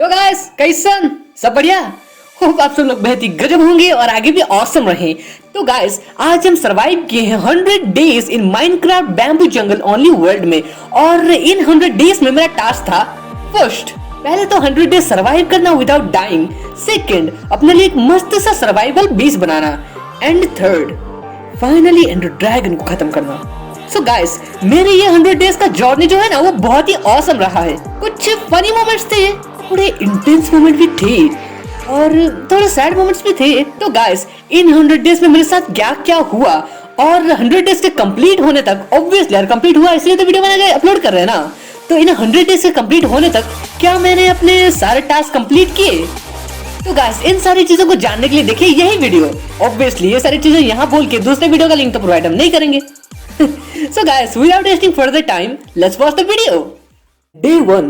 तो गाइस कैसन सब बढ़िया। होप आप सब लोग बेहद ही गजब होंगे और आगे भी ऑसम रहे। तो गाइस आज हम सरवाइव किए हैं 100 days in Minecraft bamboo jungle only world में। और इन 100 डेज में मेरा टास्क था फर्स्ट, पहले तो 100 डेज सरवाइव करना विदाउट डाइंग। सेकंड, अपने लिए एक मस्त सा सर्वाइवल बेस बनाना। And third, finally Ender Dragon को खत्म करना। सो गाइस मेरे ये 100 डेज का जर्नी जो है ना वो बहुत ही ऑसम रहा है। कुछ फनी मोमेंट्स थे, थोड़े इंटेंस मोमेंट भी थे और थोड़े सैड मोमेंट्स भी थे। तो गाइस इन 100 डेज में मेरे साथ क्या क्या हुआ और 100 डेज के कंप्लीट होने तक, ऑब्वियसली यार कंप्लीट हुआ इसलिए तो वीडियो बना के अपलोड कर रहे हैं ना। तो इन 100 डेज के कंप्लीट होने तक क्या मैंने अपने सारे टास्क कंप्लीट किए? तो गाइस इन सारी चीजों को जानने के लिए देखिए यही वीडियो। ऑब्वियसली ये सारी चीजें यहाँ बोल के दूसरे वीडियो का लिंक तो प्रोवाइड हम नहीं करेंगे। So guys, without wasting further time, let's watch the video. Day 1,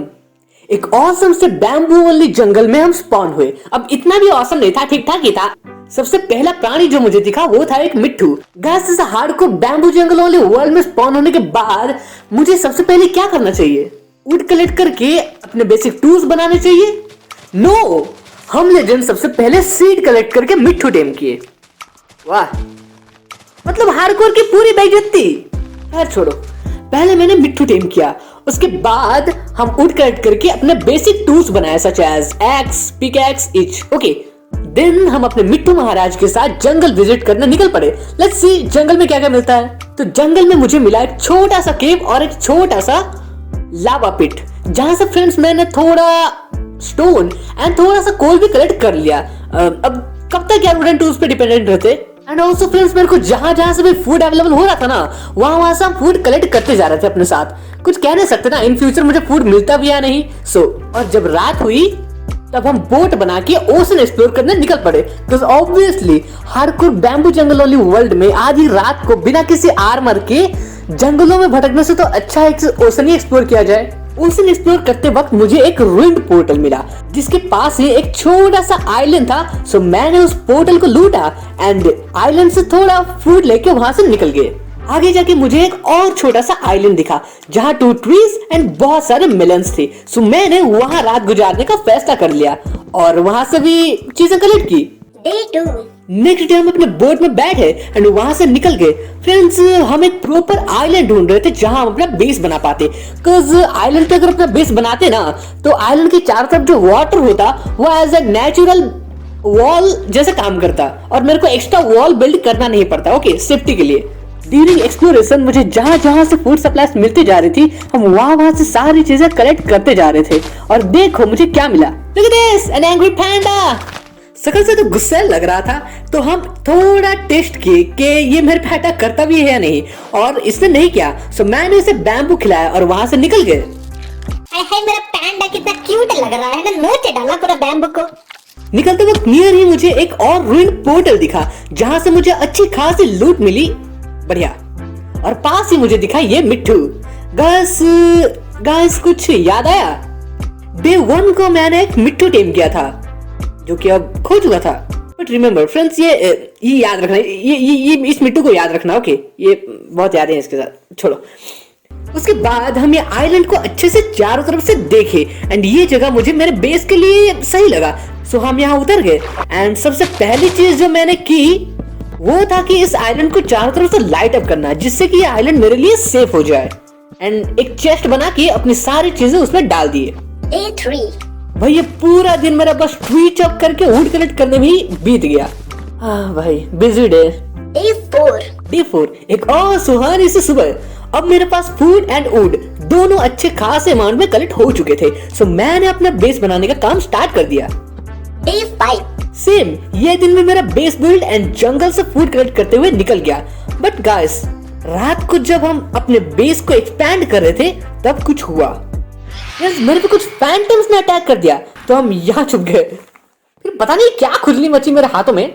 एक awesome से बैम्बू वाली जंगल में हम स्पॉन हुए। अब इतना भी awesome नहीं था, ठीक ठाक ही था। सबसे पहला प्राणी जो मुझे दिखा वो था एक मिट्ठू। गाइस इस हार्डकोर बैम्बू जंगल वाले वर्ल्ड में स्पॉन होने के बाद मुझे सबसे पहले क्या करना चाहिए? वुड कलेक्ट करके अपने बेसिक टूल्स बनाने चाहिए? नो, हम लेजेंड सबसे पहले सीड कलेक्ट करके मिट्ठू टेम किए। वाह, मतलब हार्डकोर की पूरी बेइज्जती। खैर छोड़ो, पहले मैंने मिट्ठू टेम किया, उसके बाद हम वुड कलेक्ट करके अपने बेसिक टूल्स बनाए such as axe, pickaxe, each. Okay, then हम अपने मिट्ठू महाराज के साथ जंगल विजिट करने निकल पड़े। लेट्स सी जंगल में क्या क्या मिलता है। तो जंगल में मुझे मिला एक छोटा सा केव और एक छोटा सा लावा पिट, जहां से फ्रेंड्स मैंने थोड़ा स्टोन एंड थोड़ा सा कोल भी कलेक्ट कर लिया। अब कब तक यार वुडन टूल्स पे डिपेंडेंट रहते। एंड ऑल्सो फ्रेंड्स मेरे को जहां जहां से भी फूड अवेलेबल हो रहा था ना वहां से हम फूड कलेक्ट करते जा रहे थे अपने साथ। कुछ कह नहीं सकते ना इन फ्यूचर मुझे फूड मिलता भी या नहीं। और जब रात हुई तब हम बोट बना के ओशन एक्सप्लोर करने निकल पड़े। बिकॉज़ ऑब्वियसली हार्डकोर बैम्बू जंगल वाली वर्ल्ड में आधी रात को बिना किसी आर्मर के जंगलों में भटकने से तो अच्छा एक ओशन ही एक्सप्लोर किया जाए। ओशन एक्सप्लोर करते वक्त मुझे एक रूइंड पोर्टल मिला जिसके पास ही एक छोटा सा आइलैंड था। सो मैंने उस पोर्टल को लूटा एंड आइलैंड से थोड़ा फूड लेके वहां से निकल गए। आगे जाके मुझे एक और छोटा सा आइलैंड दिखा जहां 2 ट्रीज एंड बहुत सारे मेलन्स थे। सो मैंने वहां रात गुजारने का फैसला कर लिया और वहां से भी चीजें कलेक्ट की। Day 2, नेक्स्ट डे हम अपने बोट में बैठे एंड वहां से निकल गए। फ्रेंड्स हम एक प्रॉपर आइलैंड ढूंढ रहे थे जहां हम अपना बेस बना पाते। बिकॉज़ आइलैंड पे अगर अपना बेस बनाते ना तो आइलैंड के चारों तरफ जो वाटर होता वो एज ए नेचुरल वॉल जैसे काम करता और मेरे को एक्स्ट्रा वॉल बिल्ड करना नहीं पड़ता। ओके, सेफ्टी के लिए। ड्यूरिंग एक्सप्लोरेशन मुझे जहां जहां से फूड सप्लाईज मिलती जा रही थी हम वहां से सारी चीजें कलेक्ट करते जा रहे थे। और देखो मुझे क्या मिला। Look at this, an angry panda। शकल से तो गुस्सा लग रहा था तो हम थोड़ा टेस्ट किए कि ये मेरे पे अटैक करता भी है या नहीं, और इसने नहीं किया। सो मैंने इसे बैम्बू खिलाया और वहां से निकल गए। है मेरा पैंडा कितना क्यूट लग रहा है ना, नोच डाला पूरा बैम्बू को। निकलते वक्त नियर ही मुझे एक और रूइंड पोर्टल दिखा जहां से मुझे अच्छी खासी लूट मिली। बढ़िया। और पास ही मुझे दिखा ये मिट्ठू। गाइस कुछ याद आया? डे 1 को मैंने एक मिट्ठू टेम किया था जो कि अब खो चुका था। बट रिमेम्बर फ्रेंड्स ये याद रखना, ये इस मिट्टू को याद रखना। ओके, ये बहुत यादें हैं इसके साथ, छोड़ो। उसके बाद हम ये आइलैंड को अच्छे से चारों तरफ से देखे एंड ये जगह मुझे मेरे बेस के लिए सही लगा। सो हम यहाँ उतर गए एंड सबसे पहली चीज जो मैंने की वो था कि इस आइलैंड को चारों तरफ से लाइट अप करना जिससे कि ये आइलैंड मेरे लिए सेफ हो जाए। एंड एक चेस्ट बना के अपनी सारी चीजें उसमें डाल दिए। Day 3, भाई ये पूरा दिन मेरा बस ट्री चॉप करके वुड कलेक्ट करने में ही बीत गया। हाँ भाई, बिजी डे। Day 4, एक और सुहानी सी सुबह। अब मेरे पास फूड एंड वुड दोनों अच्छे खासे अमाउंट में कलेक्ट हो चुके थे। सो मैंने अपना बेस बनाने का काम स्टार्ट कर दिया। Day 5, सेम ये दिन में मेरा बेस बिल्ड एंड जंगल से फूड कलेक्ट करते हुए निकल गया। बट गाइस रात को जब हम अपने बेस को एक्सपैंड कर रहे थे तब कुछ हुआ। मेरे पे कुछ फैंटम्स ने अटैक कर दिया तो हम यहाँ छुप गए। फिर पता नहीं क्या खुजली मची मेरे हाथों में,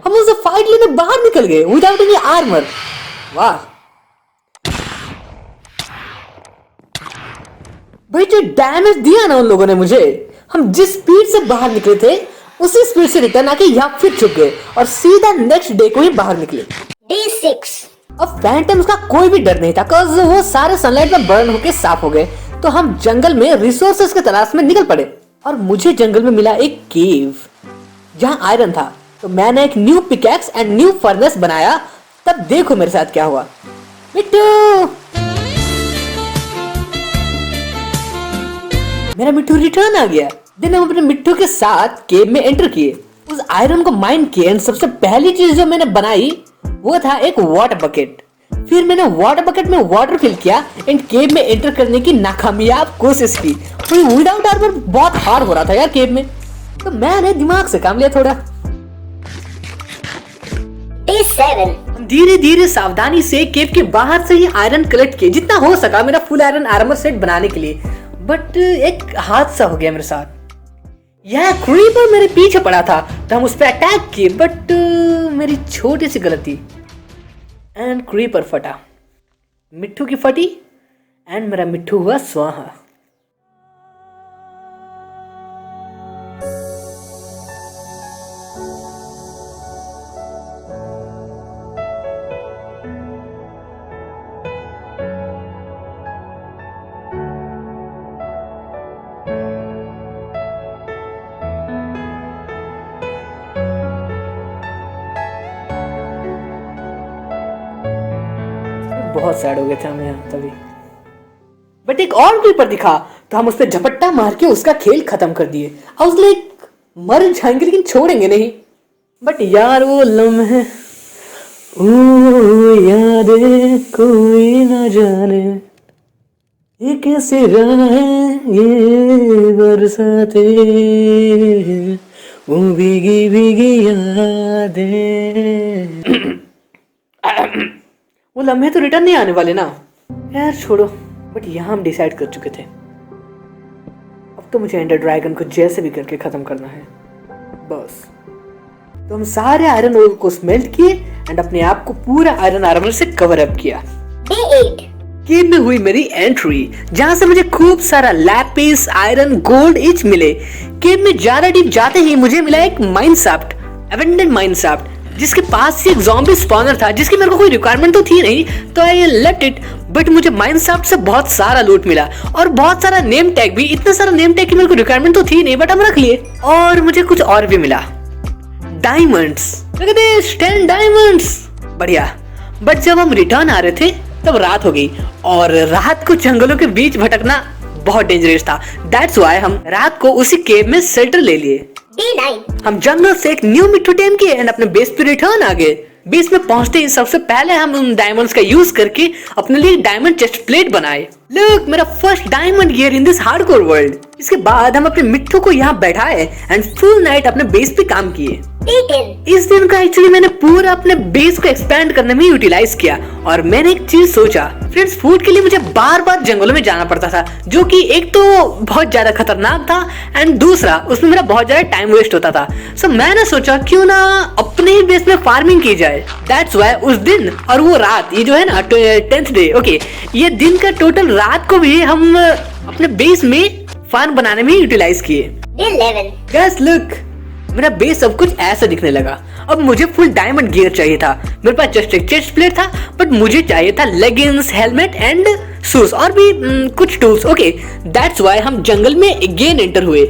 हम उसे फाइट लेने बाहर निकल गए विदाउट एनी आर्मर। वाह भाई, जो डैमेज दिया ना उन लोगों ने मुझे, हम जिस स्पीड से बाहर निकले थे उसी स्पीड से रिटर्न आके यहाँ फिर छुप गए और सीधा नेक्स्ट डे को ही बाहर निकले। Day 6, अब फैंटम्स का कोई भी डर नहीं था बिकॉज़ वो सारे सनलाइट में बर्न होके साफ हो गए। तो हम जंगल में रिसोर्सेस की तलाश में निकल पड़े। और मुझे जंगल में मिला एक केव जहां आयरन था। तो मैंने एक new pickaxe and new furnace बनाया। तब देखो मेरे साथ क्या हुआ। मिट्टू, मेरा मिट्टू रिटर्न आ गया। देन हम अपने मिट्टू के साथ केव में एंटर किए, उस आयरन को माइन किए एंड सबसे पहली चीज जो मैंने बनाई वो था एक वाटर बकेट। फिर मैंने वाटर बकेट में वाटर फिल किया एंड केव में एंटर करने की नाकामयाब कोशिश की। विदाउट आर्मर बहुत हार्ड हो रहा था यार केव में, तो मैंने दिमाग से काम लिया थोड़ा। Day 7. धीरे धीरे सावधानी से केव के बाहर से ही आयरन कलेक्ट किए जितना हो सका मेरा फुल आयरन आर्मर सेट बनाने के लिए। बट एक हादसा हो गया मेरे साथ। यह क्रीपर मेरे पीछे पड़ा था तो हम उस पर अटैक किए, बट मेरी छोटी सी गलती एंड क्रीपर फटा। मिट्टू की फटी एंड मेरा मिट्टू हुआ स्वाहा। बहुत सैड हो गए थे हम यहाँ तभी। बट एक और क्रीपर दिखा तो हम उस पर झपट्टा मार के उसका खेल खत्म कर दिए। आई वाज लाइक मर जाएंगे लेकिन छोड़ेंगे नहीं। बट यार वो लम्हे, ओ यादें कोई ना जाने ये कैसे राहें ये बरसाते, वो भीगी भीगी यादें। वो लम्हे तो रिटर्न नहीं आने वाले ना यार, छोड़ो। बट यहाँ हम डिसाइड कर चुके थे अब तो मुझे एंडर ड्रैगन को जैसे भी करके खत्म करना है बस। तो हम सारे आयरन ओर को स्मेल्ट किए एंड अपने आप को पूरा आयरन आर्मर से कवर अप किया। Day 8. केव में हुई मेरी एंट्री जहां से मुझे खूब सारा लैपिस आयरन गोल्ड ईच मिले। केव में ज्यादा डीप जाते ही मुझे मिला एक mine shaft, abandon mine shaft, जिसके पास से एक ज़ॉम्बी स्पॉनर था जिसकी मेरे को कोई रिक्वायरमेंट तो थी नहीं तो आई लेफ्ट इट। बट मुझे माइनशाफ्ट से बहुत सारा लूट मिला और बहुत सारा नेम टैग भी। इतना सारा नेम टैग की मेरे को रिक्वायरमेंट तो थी नहीं बट हम रख लिए। और मुझे कुछ और भी मिला, डायमंड्स। 10 डायमंड्स, बढ़िया। बट जब हम रिटर्न आ रहे थे तब रात हो गई और रात को जंगलों के बीच भटकना बहुत डेंजरस था। दैट्स व्हाई हम रात को उसी केव में शेल्टर ले लिए। Day 9. हम जंगल से एक न्यू मिट्टू टेम किए एंड अपने बेस पे रिटर्न आ गए। बेस में पहुंचते ही सबसे पहले हम उन डायमंड्स का यूज करके अपने लिए डायमंड चेस्ट प्लेट बनाए। लुक, मेरा first diamond gear in this hardcore world. इसके बाद हम अपने मिट्टू को यहाँ बैठाए एंड फुल नाइट अपने बेस पे काम किए। Day 10. इस दिन का एक्चुअली मैंने पूरा अपने बेस को एक्सपेंड करने में यूटिलाइज किया और मैंने एक चीज सोचा। फ्रेंड्स, फूड के लिए मुझे बार बार जंगलों में जाना पड़ता था जो कि एक तो बहुत ज्यादा खतरनाक था एंड दूसरा उसमें मेरा बहुत ज्यादा टाइम वेस्ट होता था। सो मैंने सोचा क्यों ना अपने ही बेस में फार्मिंग की जाए। दैट्स व्हाई उस दिन और वो रात, ये जो है ना 10th डे, ओके, ये दिन का टोटल रात को भी हम अपने बेस में फार्म बनाने में यूटिलाइज किए। Day 11. गाइस लुक, मेरा बेस सब कुछ ऐसा दिखने लगा। अब मुझे फुल डायमंड गियर चाहिए था। मेरे पास जस्ट एक चेस्ट प्लेट था बट मुझे चाहिए था लेगिंग्स, हेलमेट एंड शूज और भी कुछ टूल्स। ओके, दैट्स व्हाई हम जंगल में अगेन एंटर हुए।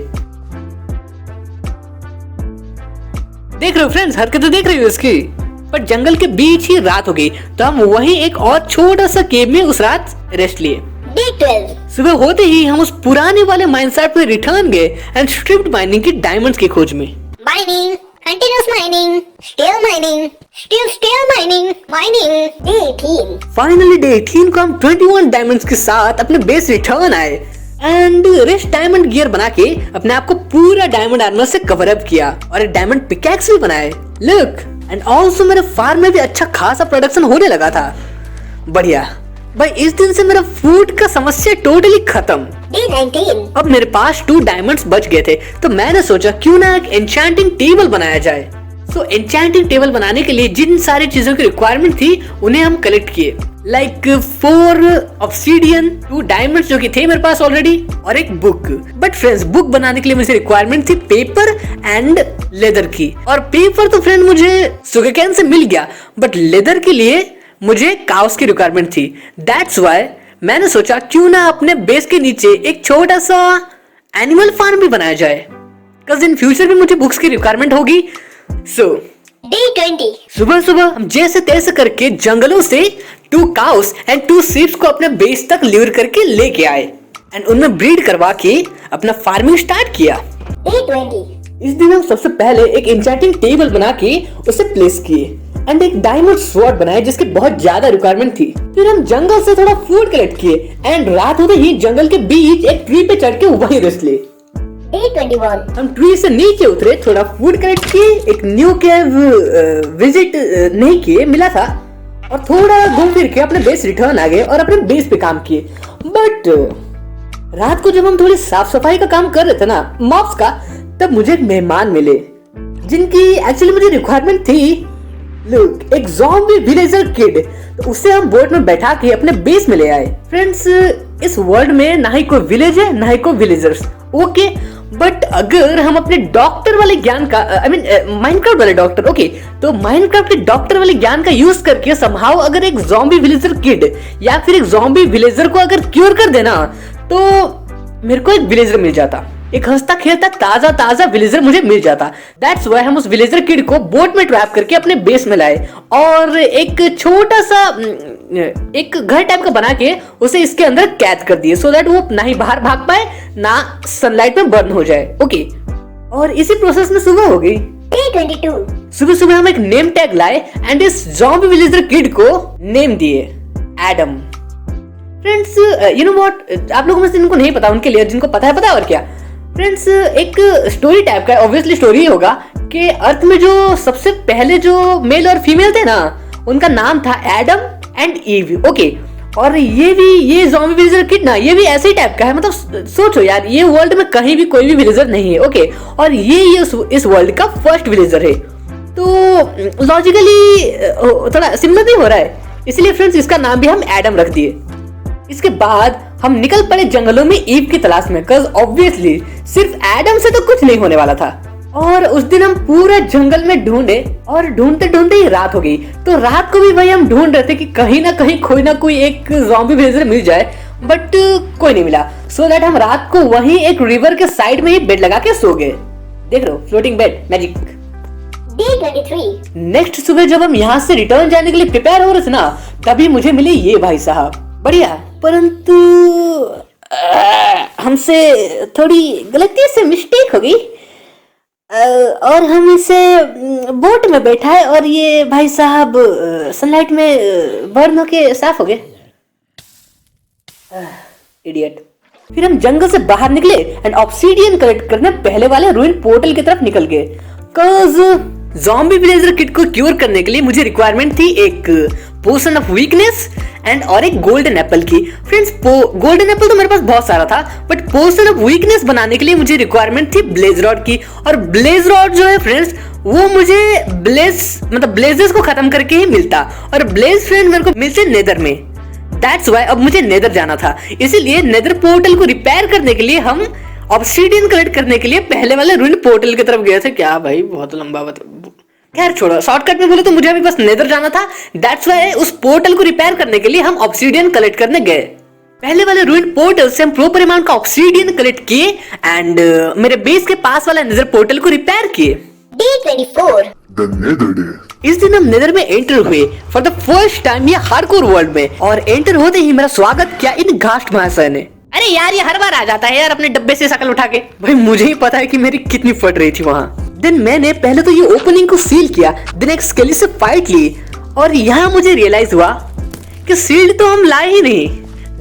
देख रहे हो फ्रेंड्स, हरकतें देख रही हो इसकी। पर जंगल के बीच ही रात हो गई तो हम वहीं एक और छोटा सा केव में उस रात रेस्ट लिए। Day 12. सुबह होते ही हम उस पुराने वाले माइनशाफ्ट में रिटर्न गए एंड स्ट्रिप्ड माइनिंग की डायमंड्स की खोज में। Mining. Continuous mining. Still mining. Still mining. Mining. Day 18. Finally day 18 को हम 21 डायमंड्स के साथ अपने बेस रिटर्न आए एंड रेस्ट डायमंड गियर बना के अपने आप को पूरा डायमंड आर्मर से कवर अप किया और एक डायमंड पिकैक्स भी बनाए। लुक, एंड ऑल्सो मेरे फार्म में भी अच्छा खासा प्रोडक्शन होने लगा था। बढ़िया भाई, इस दिन से मेरा फूड का समस्या टोटली खत्म। Day 19. अब मेरे पास 2 डायमंड्स बच गए थे तो मैंने सोचा क्यों ना एक एन्चेंटिंग टेबल बनाया जाए। सो एन्चेंटिंग टेबल बनाने के लिए जिन सारी चीजों की रिक्वायरमेंट थी उन्हें हम कलेक्ट किए, लाइक 4 ऑब्सीडियन, 2 डायमंड्स जो कि थे मेरे पास ऑलरेडी और एक बुक। बट फ्रेंड्स, बुक बनाने के लिए मुझे रिक्वायरमेंट थी पेपर एंड लेदर की। और पेपर तो फ्रेंड मुझे सुगरकेन से मिल गया बट लेदर के लिए मुझे काउस की रिक्वायरमेंट थी। दैट्स व्हाई मैंने सोचा क्यों ना अपने बेस के नीचे एक छोटा सा एनिमल फार्म भी बनाया जाए, बिकॉज इन फ्यूचर भी मुझे बुक्स की रिक्वायरमेंट होगी। सो Day 20. सुबह सुबह हम जैसे तैसे करके जंगलों से 2 काउस एंड 2 शीप्स को अपने बेस तक ल्यूर करके लेके आए एंड उनमें ब्रीड करवा के अपना फार्मिंग स्टार्ट किया। Day 20. इस दिन हम सबसे पहले एक एन्चेंटिंग टेबल बना के उसे प्लेस किए एंड एक डायमंड स्वॉर्ड बनाए जिसकी बहुत ज्यादा रिक्वायरमेंट थी। फिर हम जंगल से थोड़ा फूड कलेक्ट किए एंड रात होते ही जंगल के बीच एक ट्री पे चढ़ के वहीं रेस्ट लिए। Day 21. हम ट्री से नीचे उतरे, थोड़ा फूड कलेक्ट किए, एक न्यू केव विजिट नहीं किए, मिला था, और थोड़ा घूम फिर के अपने बेस रिटर्न आ गए और अपने बेस पे काम किए। बट रात को जब हम थोड़ी साफ सफाई का काम कर रहे थे ना मॉब्स का, तब मुझे एक मेहमान मिले जिनकी एक्चुअली मुझे रिक्वायरमेंट थी। लुक, एक ज़ॉम्बी विलेजर किड, तो उसे हम बोट में बैठा के अपने बेस में ले आए। फ्रेंड्स, इस वर्ल्ड में ना ही कोई विलेज है ना ही कोई विलेजर्स, ओके, बट अगर हम अपने डॉक्टर वाले ज्ञान का माइनक्राफ्ट वाले डॉक्टर, ओके, तो माइनक्राफ्ट के डॉक्टर वाले ज्ञान का यूज करके समहाउ अगर एक ज़ॉम्बी विलेजर किड या फिर एक ज़ॉम्बी विलेजर को अगर क्योर कर देना, तो मेरे को एक विलेजर मिल जाता, एक हंसता खेलता ताजा ताजा विलेजर मुझे मिल जाता। दैट्स व्हाई हम उस विलेजर किड को बोट में ट्रैप करके अपने बेस में लाए और एक छोटा सा एक घर टाइप का बना के उसे इसके अंदर कैद कर दिए, सो दैट वो ना ही बाहर भाग पाए ना सनलाइट में बर्न हो जाए, ओके। और इसी प्रोसेस में सुबह हो गई। Day 22. सुबह सुबह हम एक नेम टैग लाए एंड इस ज़ॉम्बी विलेजर किड को नेम दिए Adam. Friends, you know what, आप लोगों में से जिनको नहीं पता उनके लिए, जिनको पता है पता, और क्या फ्रेंड्स, एक स्टोरी टाइप का, ऑब्वियसली स्टोरी होगा कि अर्थ में जो सबसे पहले जो मेल और फीमेल थे ना, उनका नाम था एडम एंड ईव, ओके। और ये ज़ॉम्बी विलेजर किड ना, ये भी ऐसे ही टाइप का है, मतलब सोचो यार, ये वर्ल्ड में कहीं भी कोई भी विलेजर नहीं है, ओके, और ये इस वर्ल्ड का फर्स्ट विलेजर है, तो लॉजिकली थोड़ा सिमिलर भी हो रहा है, इसलिए फ्रेंड्स इसका नाम भी हम एडम रख दिए। इसके बाद हम निकल पड़े जंगलों में ईव की तलाश में, cause ऑब्वियसली सिर्फ एडम से तो कुछ नहीं होने वाला था। और उस दिन हम पूरा जंगल में ढूंढे और ढूंढते ढूंढते ही रात हो गई। तो रात को भी भाई हम ढूंढ रहे थे कि कहीं ना कहीं कोई ना कोई एक ज़ॉम्बी विलेजर मिल जाए, बट कोई नहीं मिला। सो दैट हम रात को वहीं एक रिवर के साइड में ही बेड लगा के सो गए। देख रहे हो, floating bed magic. Day 23. Next सुबह जब हम यहाँ से रिटर्न जाने के लिए प्रिपेयर हो रहे थे ना, तभी मुझे मिले ये भाई साहब, बढ़िया, परंतु हमसे थोड़ी गलती से मिस्टेक हो गई और हम इसे बोट में बैठाए और ये भाई साहब सनलाइट में बर्न होके साफ हो गए। इडियट। फिर हम जंगल से बाहर निकले एंड ऑब्सीडियन कलेक्ट करने पहले वाले रूइन पोर्टल की तरफ निकल गए, cause ज़ॉम्बी विलेजर किड को क्योर करने के लिए मुझे रिक्वायरमेंट थी एक पोशन ऑफ वीकनेस एंड और एक गोल्डन एप्पल की। फ्रेंड्स, गोल्डन एप्पल तो मेरे पास बहुत सारा था, बट पोशन ऑफ वीकनेस बनाने के लिए मुझे रिक्वायरमेंट थी ब्लेज रॉड की, और ब्लेज रॉड जो है फ्रेंड्स वो मुझे ब्लेजेस को खत्म करके ही मिलता, और ब्लेज फ्रेंड मेरे को मिलते नेदर में। दैट्स व्हाई अब मुझे नेदर जाना था, इसीलिए नेदर पोर्टल को रिपेयर करने के लिए हम ऑब्सीडियन कलेक्ट करने के लिए पहले वाले रूइन पोर्टल की तरफ गए थे। क्या भाई, बहुत लंबा खैर छोड़ो, शॉर्टकट में बोले तो मुझे अभी बस नेदर जाना था। दैट्स व्हाई उस पोर्टल को रिपेयर करने के लिए हम ऑब्सीडियन कलेक्ट करने गए। पहले वाले रूइन पोर्टल से हम प्रॉपर अमाउंट का ऑब्सीडियन कलेक्ट किए एंड मेरे बेस के पास वाला नेदर पोर्टल को रिपेयर किए। Day 24. The Nether Day. इस दिन हम नेदर में एंटर हुए फॉर द फर्स्ट टाइम ये हार्डकोर वर्ल्ड में, और एंटर होते ही मेरा स्वागत किया इन घास्ट महाशय ने। अरे यार, ये हर बार आ जाता है यार अपने डब्बे से शकल उठा के। भाई मुझे ही पता है कि मेरी कितनी फट रही थी वहाँ। देन मैंने पहले तो ये ओपनिंग को सील किया, देन एक स्केली से फाइट ली, और यहाँ मुझे रियलाइज हुआ कि सील्ड तो हम लाए ही नहीं।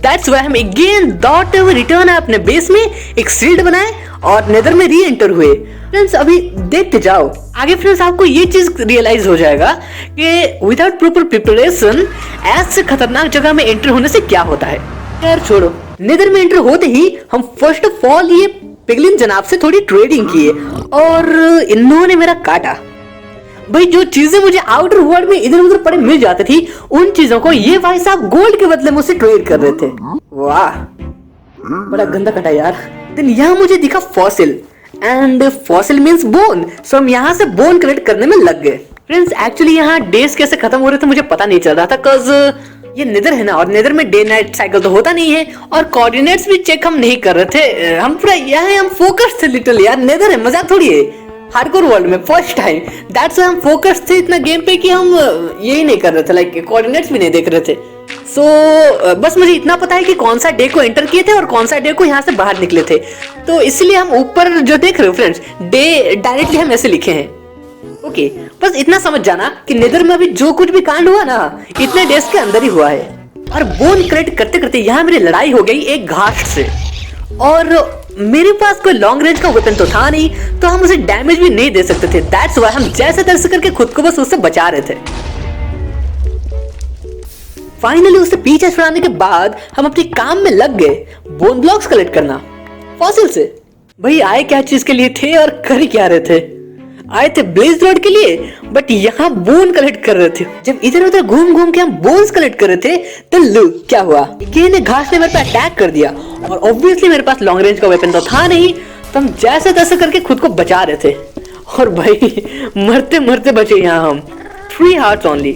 दैट्स व्हाई हम अगेन डॉट रिटर्न अपने बेस में एक सील्ड बनाए और नेदर में री एंटर हुए। फ्रेंड्स, अभी देखते जाओ आगे। फ्रेंड्स, आपको ये चीज रियलाइज हो जाएगा कि विदाउट प्रॉपर प्रिपरेशन ऐसे खतरनाक जगह में एंटर होने से क्या होता है। खैर छोड़ो, नेदर में एंटर होते ही हम फर्स्ट ऑफ ऑल ये पिगलिन जनाब से थोड़ी ट्रेडिंग किए और इन्होंने मेरा काटा। भाई जो चीजें मुझे आउटर वर्ल्ड में इधर उधर पड़े मिल जाती थी, उन चीजों को ये भाई साहब गोल्ड के बदले मुझसे ट्रेड कर रहे थे। वाह, बड़ा गंदा कटा यार। देन यहाँ मुझे दिखा fossil, and fossil means bone, so हम यहाँ से बोन कलेक्ट करने में लग गए। फ्रेंड्स, एक्चुअली यहाँ डेज कैसे खत्म हो रहे थे मुझे पता नहीं चल रहा था, cause ये नेदर है ना, और नेदर में डे नाइट साइकिल तो होता नहीं है, और कोऑर्डिनेट्स भी चेक हम नहीं कर रहे थे, हम पूरा यहाँ हम फोकस थे लिटिल यार। नेदर है, मजाक थोड़ी है, हार्डकोर वर्ल्ड में फर्स्ट टाइम, दैट्स व्हाई हम फोकस थे इतना गेम पे कि हम यही नहीं कर रहे थे, लाइक कोऑर्डिनेट्स भी नहीं देख रहे थे। सो बस मुझे इतना पता है कि कौन सा डे को एंटर किए थे और कौन सा डे को यहाँ से बाहर निकले थे, तो इसलिए हम ऊपर जो देख रहे हो फ्रेंड्स, डे डायरेक्टली हम ऐसे लिखे हैं। ओके, बस इतना समझ जाना कि नेदर में अभी जो कुछ भी कांड हुआ ना, इतने डेज के अंदर ही हुआ है। और बोन क्रेट करते करते यहाँ मेरी लड़ाई हो गई एक घास से, और मेरे पास कोई लॉन्ग रेंज का वेपन तो था नहीं, तो हम उसे डैमेज भी नहीं दे सकते थे। दैट्स व्हाई हम जैसे तैसे करके खुद को बस उससे बचा रहे थे। फाइनली उससे पीछे छुड़ाने के बाद हम अपने काम में लग गए, बोन ब्लॉक्स कलेक्ट करना फॉसिल से। भाई आए क्या चीज के लिए थे और कर क्या रहे थे? आए थे ब्लेज रोड के लिए, बट यहाँ बोन कलेक्ट कर रहे थे। जब इधर उधर घूम घूम के हम बोन्स कलेक्ट कर रहे थे, तो लुक क्या हुआ, ने घास ने मेरे पे अटैक कर दिया, और ऑब्वियसली मेरे पास लॉन्ग रेंज का वेपन तो था नहीं, तो हम जैसे तैसे करके खुद को बचा रहे थे। और भाई मरते मरते बचे यहाँ हम, 3 हार्ट्स ओनली।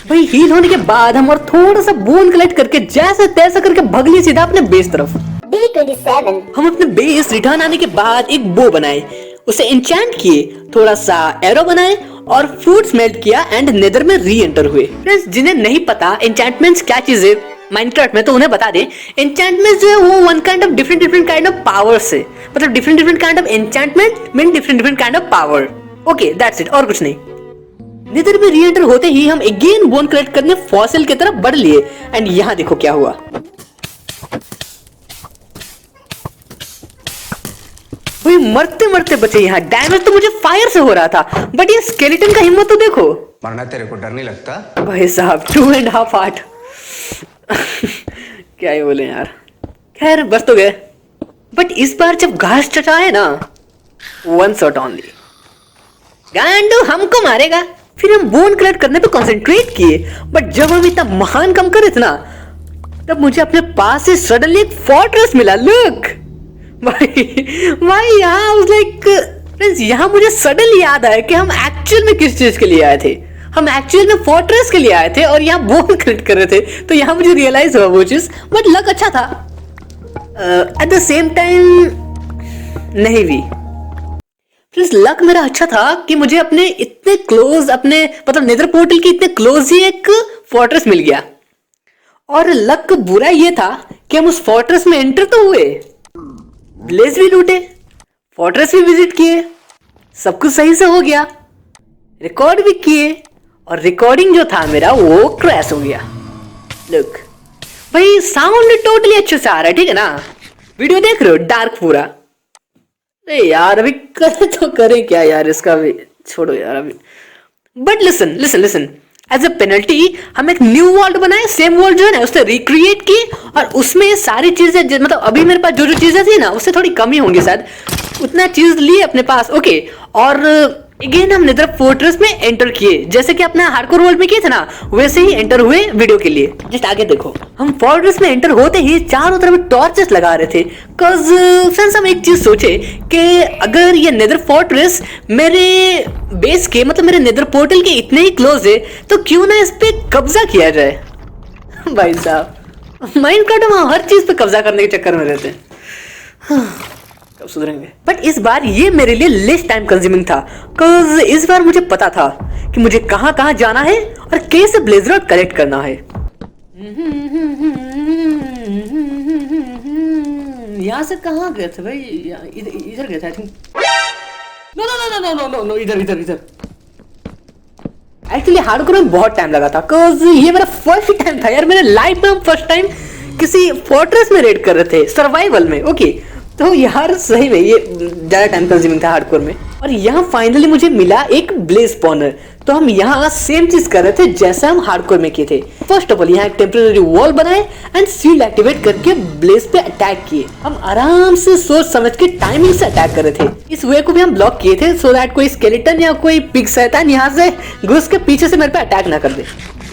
भाई हील होने के बाद हम और थोड़ा सा बोन कलेक्ट करके जैसे तैसे करके भग लिए सीधा अपने बेस तरफ। Day 27. हम अपने बेस रिटर्न आने के बाद एक बो बनाए, उसे एन्चेंट किए, थोड़ा सा एरो बनाए और फ्रूट्स मेल्ट किया एंड नेदर में री एंटर हुए। फ्रेंड्स जिन्हें नहीं पता एन्चेंटमेंट्स क्या चीज है माइनक्राफ्ट में, तो उन्हें बता दें, एन्चेंटमेंट्स जो है वो one kind of different kind of powers है, मतलब different kind of enchantment mean different kind of power. Okay that's it, और कुछ नहीं। नेदर में री एंटर होते ही हम अगेन बोन कलेक्ट करने फॉसिल की तरफ बढ़ लिए, एंड यहाँ देखो क्या हुआ। भाई मरते मरते बचे यहाँ, डैमेज तो मुझे फायर से हो रहा था, बट ये स्केलेटन का हिम्मत तो देखो। मरना तेरे को डर नहीं लगता? भाई साहब 2.5 हार्ट क्या ही बोले यार, खैर बस तो गए। बट इस बार जब घास चटाए ना, 1 शॉट ओनली, गांडू हमको मारेगा। फिर हम बोन कलेक्ट करने पे कंसंट्रेट किए, बट जब हम इतना महान कम करे थे ना, तब मुझे अपने पास से सडनली एक फोर्ट्रेस मिला। लुक भाई यहाँ लाइक फ्रेंड्स, यहाँ मुझे सडनली याद आया कि हम एक्चुअल में किस चीज के लिए आए थे। हम एक्चुअल में फोर्ट्रेस के लिए आए थे और यहाँ बोन कलेक्ट कर रहे थे, तो यहाँ मुझे रियलाइज हुआ वो चीज। बट लक अच्छा था, एट द सेम टाइम नहीं भी। फ्रेंड्स लक मेरा अच्छा था कि मुझे अपने इतने क्लोज, अपने मतलब नेदर पोर्टल के इतने क्लोज ही एक फोर्ट्रेस मिल गया। और लक बुरा ये था कि हम उस फोर्ट्रेस में एंटर तो हुए, ब्लेज भी लूटे, फोर्ट्रेस भी विजिट किए, सब कुछ सही से हो गया, रिकॉर्ड भी किए, और रिकॉर्डिंग जो था मेरा वो क्रैश हो गया। लुक भाई साउंड टोटली अच्छे से आ रहा है, ठीक है ना? वीडियो देख रहे हो डार्क पूरा। अरे यार अभी करे तो करें क्या यार, इसका भी छोड़ो यार अभी। But listen listen listen, as a penalty हम एक न्यू वर्ल्ड बनाए, सेम वर्ल्ड जो है ना उससे रिक्रिएट की, और उसमें सारी चीजें मतलब अभी मेरे पास जो चीजें थी ना उससे थोड़ी कमी होंगी शायद, उतना चीज लिए अपने पास। ओके, और अगेन हम नेदर फोर्ट्रेस में एंटर किए, जैसे कि अपना हार्डकोर वर्ल्ड में किए थे ना, वैसे ही एंटर हुए वीडियो के लिए। जस्ट आगे देखो, हम फोर्ट्रेस में एंटर होते ही चारों तरफ टॉर्चेस लगा रहे थे, cause फ्रेंड्स हम एक चीज सोचे कि अगर ये नेदर फोर्ट्रेस मेरे बेस के मतलब मेरे नेदर पोर्टल के इतने ही क्लोज है, तो क्यों ना इस पे कब्जा किया जाए। भाई साहब माइनक्राफ्ट में हर चीज पे कब्जा करने के चक्कर में रहते हैं, कब सुधरेंगे। बट इस बार ये मेरे लिए लेस टाइम कंज्यूमिंग था, cause इस बार मुझे पता था कि मुझे कहाँ कहाँ जाना है और कैसे ब्लेज रोड कलेक्ट करना है। यहाँ से कहाँ गए थे भाई? इधर गए थे I think. No no no no no no no, इधर इधर इधर। एक्चुअली हार्डकोर में बहुत टाइम लगा था, cause ये मेरा फर्स्ट टाइम था यार, मेरे लाइफ में हम फर्स्ट टाइम किसी फोर्ट्रेस में रेड कर रहे थे सर्वाइवल में। ओके तो यार सही में ये ज्यादा टाइम कंज्यूमिंग था हार्डकोर में। और यहाँ फाइनली मुझे मिला एक ब्लेज स्पॉनर, तो हम यहाँ सेम चीज कर रहे थे जैसे हम हार्डकोर में किए थे। फर्स्ट ऑफ ऑल यहाँ एक टेम्परेरी वॉल बनाए एंड सील्ड एक्टिवेट करके ब्लेज पे अटैक किए। हम आराम से सोच समझ के टाइमिंग से अटैक कर रहे थे। इस वे को भी हम ब्लॉक किए थे सो दैट कोई स्केलेटन या कोई पिग शैतान यहाँ से घुस के पीछे से मेरे पे अटैक ना कर दे।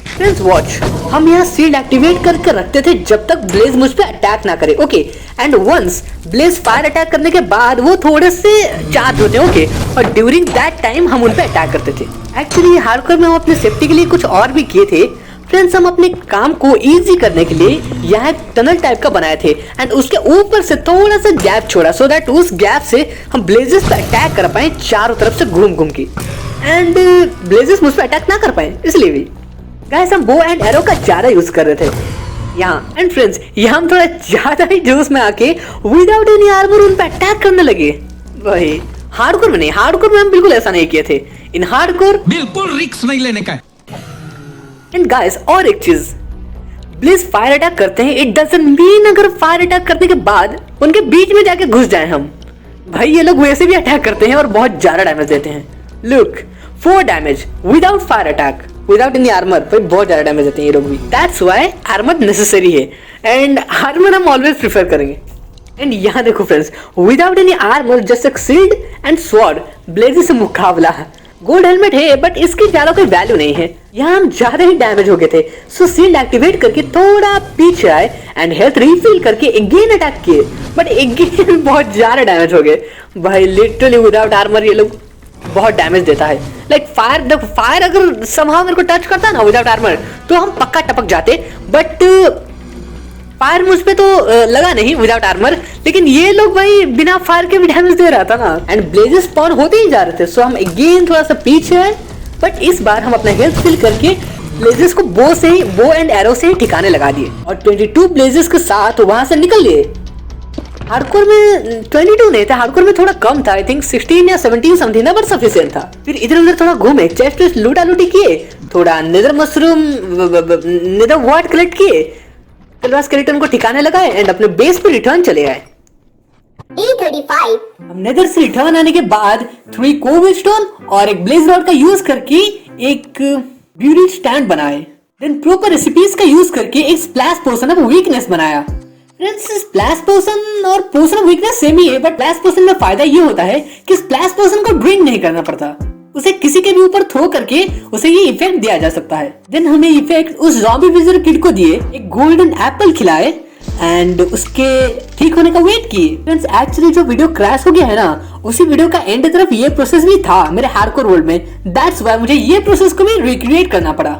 फ्रेंड्स वॉच, हम यहाँ सील्ड एक्टिवेट करके रखते थे जब तक ब्लेज मुझ पे अटैक ना करे। Okay, and once blaze fire attack करने के बाद वो थोड़े से चार्ज होते हैं। ओके, और ड्यूरिंग दैट टाइम हम उन पे अटैक करते थे। एक्चुअली हार्डकोर में हम अपने सेफ्टी के लिए कुछ और भी किए थे। फ्रेंड्स हम अपने काम को इजी करने के लिए यहाँ एक टनल टाइप का बनाए थे एंड उसके ऊपर से थोड़ा सा गैप छोड़ा सो दैट उस गैप से हम ब्लेजेस पे अटैक कर पाए चारों तरफ से घूम घूम के एंड ब्लेजेस मुझ पे अटैक ना कर पाए इसलिए भी गाइस हम बो एंड एरो का ज्यादा यूज कर रहे थे यहाँ एंड फ्रेंड्स यहाँ हम थोड़ा ज्यादा ही जोश में आके विदाउट एनी आर्मर उन पे अटैक करने लगे। वही हार्डकोर में नहीं, हार्डकोर में हम बिल्कुल ऐसा नहीं किए थे। इन हार्डकोर बिल्कुल रिस्क नहीं लेने का। एंड गाइस और एक चीज, ब्लिज फायर अटैक करते हैं, इट डजंट मीन अगर फायर अटैक करने के बाद उनके बीच में जाके घुस जाए हम। भाई ये लोग वैसे भी अटैक करते हैं और बहुत ज्यादा डैमेज देते हैं। Look 4 damage without fire attack, without any armour, भाई बहुत ज्यादा डैमेज देते हैं ये लोग भी। दैट्स व्हाई आर्मर नेसेसरी है एंड आर्मर हम ऑलवेज प्रेफर करेंगे। एंड यहाँ देखो friends, without any armour just एक शील्ड एंड स्वॉर्ड ब्लेज से मुकाबला है। गोल्ड हेलमेट है बट इसकी ज्यादा कोई वैल्यू नहीं है। यहाँ हम ज्यादा ही डैमेज हो गए थे सो शील्ड एक्टिवेट करके थोड़ा पीछे आए एंड हेल्थ रिफिल करके अगेन अटैक किए बट अगेन बहुत ज्यादा डैमेज हो गए। भाई लिटरली विदाउट आर्मर ये लोग बहुत डैमेज देता है। लाइक फायर अगर समहाउ मेरे को टच करता ना विदाउट आर्मर तो हम पक्का टपक जाते बट फायर मुझ पे तो लगा नहीं विदाउट आर्मर, लेकिन ये लोग भाई बिना फायर के भी डैमेज दे रहा था ना एंड ब्लेजेस स्पॉन होते ही जा रहे थे सो हम अगेन थोड़ा सा पीछे आए बट इस बार हम अपना हेल्थ फिल करके ब्लेजेस को बो एंड एरो से ही ठिकाने लगा दिए और 22 ब्लेजेस के साथ वहां से निकल लिए। हार्डकोर में 22 नहीं था, हार्डकोर में थोड़ा कम था, आई थिंक 16 या 17 समथिंग था बट सफिशिएंट था। फिर इधर उधर थोड़ा घूमे, चेस्ट लूटा लूटी किए, थोड़ा nether mushroom nether wart collect किए, क्लास कैरेक्टर को ठिकाने लगाए एंड अपने बेस पे रिटर्न चले आए। D35 हम नेदर से रिटर्न आने के बाद 3 कोबलस्टोन और एक ब्लेज रॉड का यूज करके एक ब्यूटी स्टैंड बनाए। देन प्रॉपर रेसिपीज का यूज करके एक स्प्लैश पोशन ऑफ वीकनेस बनाया। फ्रेंड्स स्प्लैश पोशन और पोशन ऑफ वीकनेस सेम ही है बट स्प्लैश पोशन में फायदा ये होता है कि स्प्लैश पोशन को ड्रिंक नहीं करना पड़ता, उसे किसी के भी ऊपर थ्रो करके उसे ये इफेक्ट दिया जा सकता है। देन हमें इफेक्ट उस ज़ॉम्बी विज़र किड को दिए, एक गोल्डन एप्पल खिलाए एंड उसके ठीक होने का वेट किए। फ्रेंड्स एक्चुअली जो वीडियो क्रैश हो गया है ना उसी वीडियो का एंड तरफ ये प्रोसेस भी था मेरे हार्डकोर वर्ल्ड में, दैट्स व्हाई मुझे ये प्रोसेस को भी रिक्रिएट करना पड़ा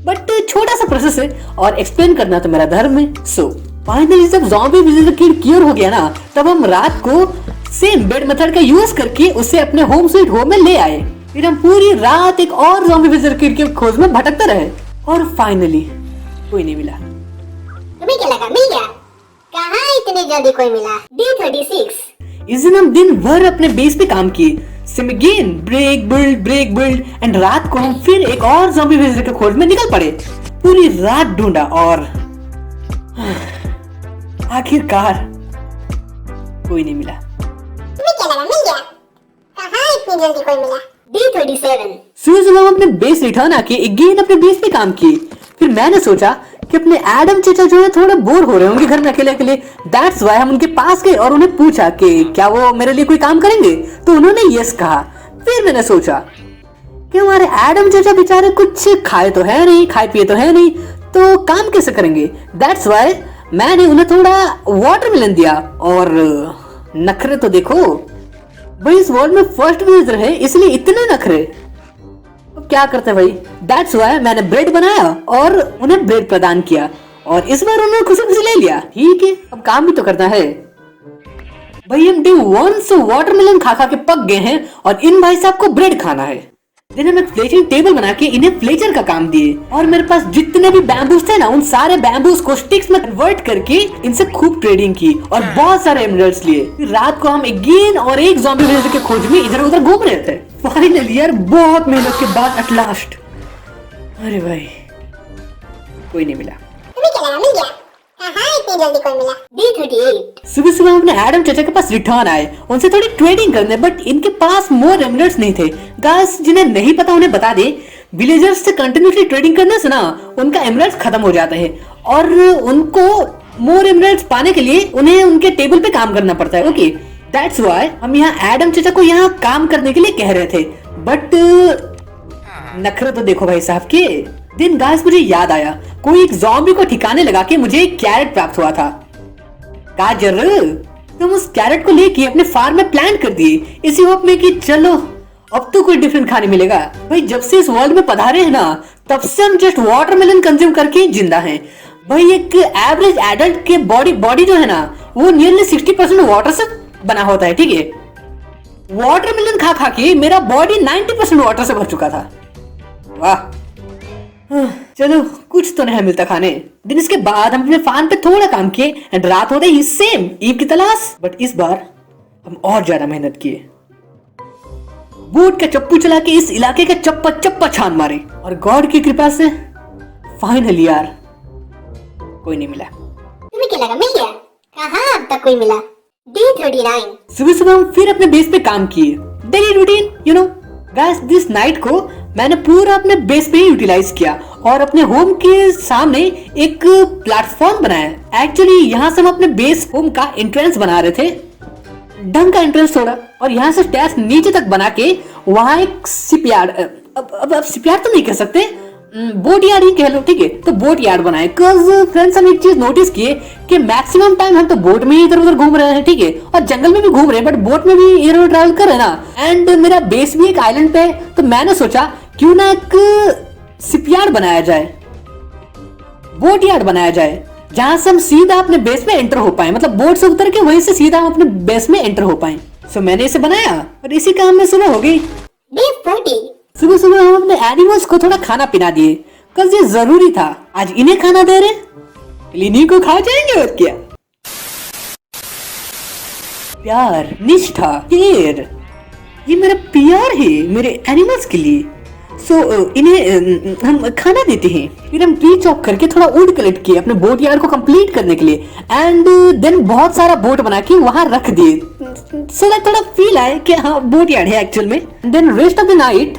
बट छोटा सा प्रोसेस है और एक्सप्लेन करना तो मेरा धर्म है। सो फाइनली जब ज़ॉम्बी विज़र किड क्योर हो गया ना तब हम रात को सेम बेड मेथड का यूज करके उसे अपने होम स्वीट होम में ले आए। फिर हम पूरी रात एक और ज़ॉम्बी विज़र किड के खोज में भटकते रहे और फाइनली कोई नहीं मिला। तुम्हें क्या लगा मिल गया? कहाँ इतनी जल्दी कोई मिला? D36 इस दिन हम दिन भर अपने बेस पे काम किए, same again break build and रात को हम फिर एक और ज़ॉम्बी विज़र के खोज में निकल पड़े। पूरी रात ढूंढा और आखिरकार कोई नहीं मिला। तुम्हें क्या लगा मिल गया? कहाँ इतनी जल्दी कोई मिला? D37 सुबह हम अपने बेस रिटर्न आके अगेन अपने बेस पे काम किए। फिर मैंने सोचा कि अपने एडम चचा जो है थोड़ा बोर हो रहे होंगे घर में अकेले अकेले, दैट्स व्हाई हम उनके पास गए और उन्हें पूछा कि क्या वो मेरे लिए कोई काम करेंगे, तो उन्होंने यस कहा। फिर मैंने सोचा कि हमारे एडम चचा बेचारे कुछ खाए तो है नहीं, खाए पिए तो है नहीं, तो काम कैसे करेंगे। दैट्स व्हाई मैंने उन्हें थोड़ा वाटरमेलन दिया और नखरे तो देखो भाई, इस वर्ल्ड में फर्स्ट विजिटर है इसलिए इतने नखरे। अब क्या करते भाई, दैट्स व्हाई मैंने ब्रेड बनाया और उन्हें ब्रेड प्रदान किया और इस बार उन्होंने खुशी खुशी ले लिया। ठीक है अब काम भी तो करना है भाई। हम डे 1 से वाटरमेलन खा खा के पक गए हैं और इन भाई साहब को ब्रेड खाना है। दिन हम एक फ्लेचिंग टेबल बना के इन्हें फ्लेचर का काम दिए और मेरे पास जितने भी बैम्बूस थे ना उन सारे बैम्बूस को स्टिक्स में कन्वर्ट करके इनसे खूब ट्रेडिंग की और बहुत सारे एमरल्ड्स लिए। फिर रात को हम अगेन और एक ज़ॉम्बी विज़र के खोज में इधर उधर घूम रहे थे। फाइनली यार बहुत मेहनत के बाद एट लास्ट, अरे भाई कोई नहीं मिला। तुम्हें क्या लगा मिल गया? कहाँ इतनी जल्दी कोई मिला? D38 सुबह सुबह अपने एडम चाचा के पास रिटर्न आए उनसे थोड़ी ट्रेडिंग करने, बट इनके पास मोर एमरल्ड्स नहीं थे। गाइस जिन्हें नहीं पता उन्हें बता दे, विलेजर्स से कंटिन्यूसली ट्रेडिंग करने से ना उनका एमरल्ड्स खत्म हो जाता है और उनको मोर एमरल्ड्स पाने के लिए उन्हें उनके टेबल पे काम करना पड़ता है। ओके दैट्स व्हाई हम यहाँ एडम चाचा को यहाँ काम करने के लिए कह रहे थे बट नखरे तो देखो भाई साहब के। दिन गाइस मुझे याद आया कोई एक ज़ॉम्बी को ठिकाने लगा के मुझे एक कैरेट प्राप्त हुआ था। काजर तुम उस कैरेट को लेके अपने फार्म में प्लांट कर दिए इसी होप में कि चलो अब तो कोई डिफरेंट खाने मिलेगा भाई। जब से इस वर्ल्ड में पधारे हैं ना, तब से हम जस्ट वाटरमेलन कंज्यूम करके ही जिंदा हैं भाई। एक एवरेज एडल्ट के बॉडी जो है ना, वो नियरली 60% वाटर से बना होता है, ठीक है। वाटरमेलन खा खा के मेरा बॉडी 90% वाटर से भर चुका था। वाह, चलो कुछ तो नहीं मिलता खाने। दिन इसके बाद हम अपने फार्म पे थोड़ा काम किए एंड रात होते ही सेम ईव की तलाश। बट इस बार हम और ज्यादा मेहनत किए। बोट का चप्पू चला के इस इलाके का चप्पा चप्पा छान मारे और गॉड की कृपा से फाइनली यार कोई नहीं मिला। तुम्हें क्या लगा मिल गया? कहाँ अब तक कोई मिला? Day 39। सुबह सुबह हम फिर अपने बेस पे काम किए। Daily routine, you know guys. This night को मैंने पूरा अपने बेस पे यूटिलाइज किया और अपने होम के सामने एक प्लेटफॉर्म बनाया। एक्चुअली यहाँ से हम अपने बेस होम का एंट्रेंस बना रहे थे, ढंग का एंट्रेंस थोड़ा, और यहाँ से स्टेयर्स नीचे तक बना के वहाँ एक शिपयार्ड, अब शिपयार्ड तो नहीं कह सकते, बोट यार्ड ही कह लो, ठीक है। तो बोट यार्ड बनाए। फ्रेंड्स हम एक चीज नोटिस किए कि मैक्सिमम टाइम हम तो बोट में ही इधर उधर घूम रहे हैं, ठीक है, और जंगल में भी घूम रहे हैं, बट बोट में भी इधर उधर ट्रैवल कर रहे हैं ना। एंड मेरा बेस भी एक आइलैंड पे है, तो मैंने सोचा क्यों ना एक शिपयार्ड बनाया जाए, बोट यार्ड बनाया जाए, जहां से हम सीधा अपने बेस में एंटर हो पाए। मतलब बोट से उतर के वहीं से सीधा हम अपने बेस में एंटर हो पाए। सो मैंने इसे बनाया और इसी काम में सुबह हो गई। Day 40। सुबह सुबह हम अपने एनिमल्स को थोड़ा खाना पिना दिए, कल ये जरूरी था। आज इन्हें खाना दे रहे, इन्हीं को खा जाएंगे और क्या। प्यार, निष्ठा, केयर, ये मेरा प्यार है मेरे एनिमल्स के लिए। सो इन्हें हम खाना देते हैं। फिर हम ट्री चॉप करके थोड़ा वुड कलेक्ट किए अपने बोट यार्ड को कंप्लीट करने के लिए। एंड देन बहुत सारा बोट बना के वहां रख दिए, सो दैट थोड़ा फील आए कि हाँ बोट यार्ड है एक्चुअल में। Then rest of the night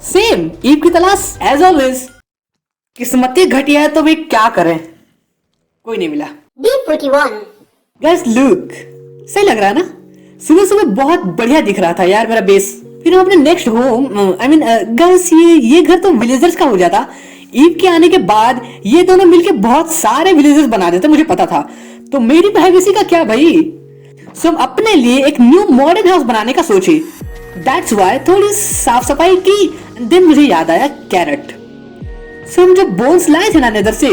same ईव की तलाश एज ऑलवेज। किस्मतें घटिया है तो भाई क्या करें, कोई नहीं मिला। Day 41। गाइस लुक, सही लग रहा है ना? सुबह सुबह बहुत बढ़िया दिख रहा था यार मेरा बेस। फिर हम अपने next home, I mean guys ये घर तो विलेजर्स का हो जाता। ईव के आने के बाद ये दोनों मिलके बहुत सारे विलेजर्स बना देते, मुझे पता था। तो मेरी प्राइवेसी का क्या भाई? सो हम अपने लिए एक न्यू मॉडर्न हाउस बनाने का सोचे। दैट्स व्हाई थोड़ी साफ सफाई की। देन मुझे याद आया कैरेट। सो हम जब बोन्स लाए थे ना नेदर से,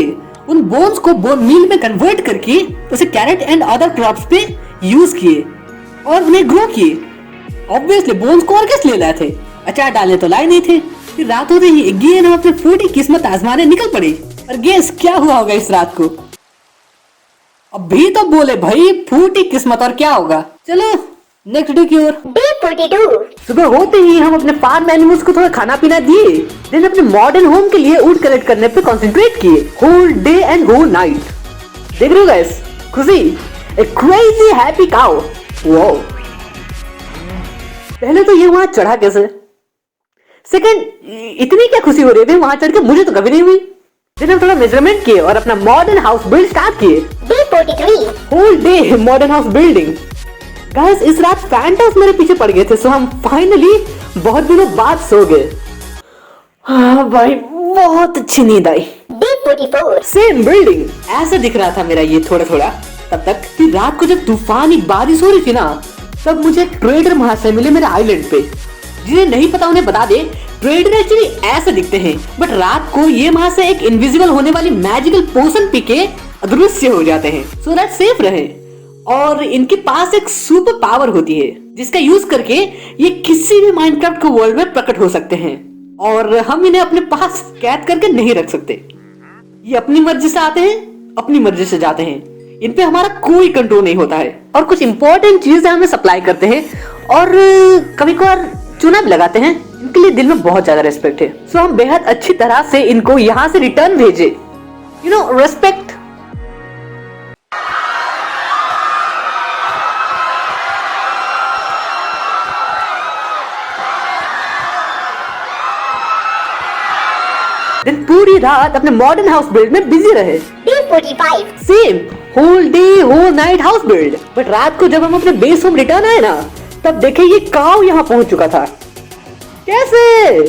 उन बोन्स को बोन मील में कन्वर्ट करके उसे कैरेट एंड अदर क्रॉप्स पे यूज किए और उन्हें ग्रो किए। ऑब्वियसली बोन्स को और कैसे ले लाए थे, अचार डालने तो लाए नहीं थे। फिर रात होते ही अगेन हम अपनी फूटी किस्मत आजमाने निकल पड़े। और गेस क्या हुआ होगा इस रात को? अभी तो बोले भाई फूटी किस्मत, और क्या होगा। चलो नेक्स्ट डे की ओर। Day 42। सुबह होते ही हम अपने फार्म एनिमल्स को थोड़ा खाना पीना दिए। देन अपने मॉडर्न होम के लिए वुड कलेक्ट करने पे कंसंट्रेट किए whole day and whole night. देख रहे हो guys, Khushi, a crazy happy cow. Wow, पहले तो ये वहां चढ़ा कैसे? सेकंड, इतनी क्या खुशी हो रही थी वहां चढ़ के, मुझे तो कभी नहीं हुई। फिर हम थोड़ा मेजरमेंट किए और अपना मॉडर्न हाउस बिल्ड स्टार्ट किए। Day 43। Whole day modern house building. Guys इस रात फैंटम्स मेरे पीछे पड़ गए थे, सो हम फाइनली बहुत दिनों बाद सो गए। हाँ भाई बहुत अच्छी नींद आई। Day 44। सेम बिल्डिंग, ऐसा दिख रहा था मेरा ये थोड़ा थोड़ा तब तक। फिर रात को जब तूफानी बारिश हो रही थी ना, तब मुझे एक ट्रेडर महाशय मिले मेरे आइलैंड पे। जिन्हें नहीं पता उन्हें बता दे, ट्रेडर एक्चुअली ऐसे दिखते हैं, बट रात को ये महाशय एक इनविजिबल होने वाली मैजिकल पोशन पी के अदृश्य हो जाते हैं, सो दैट सेफ रहे। और इनके पास एक सुपर पावर होती है जिसका यूज करके ये किसी भी माइनक्राफ्ट के वर्ल्ड में प्रकट हो सकते हैं, और हम इन्हें अपने पास कैद करके नहीं रख सकते। ये अपनी मर्जी से आते हैं, अपनी मर्जी से जाते हैं, इन पे हमारा कोई कंट्रोल नहीं होता है। और कुछ इंपॉर्टेंट चीजें हमें सप्लाई करते हैं और कभी कभार चूना भी लगाते हैं। इनके लिए दिल में बहुत ज्यादा रेस्पेक्ट है, सो हम बेहद अच्छी तरह से इनको यहाँ से रिटर्न भेजे। You know respect. दिन पूरी रात अपने मॉडर्न हाउस बिल्ड में बिजी रहे। Day 45। Same whole day whole night house build. But रात को जब हम अपने बेस होम रिटर्न आए ना, तब देखे ये काऊ यहाँ पहुंच चुका था। कैसे?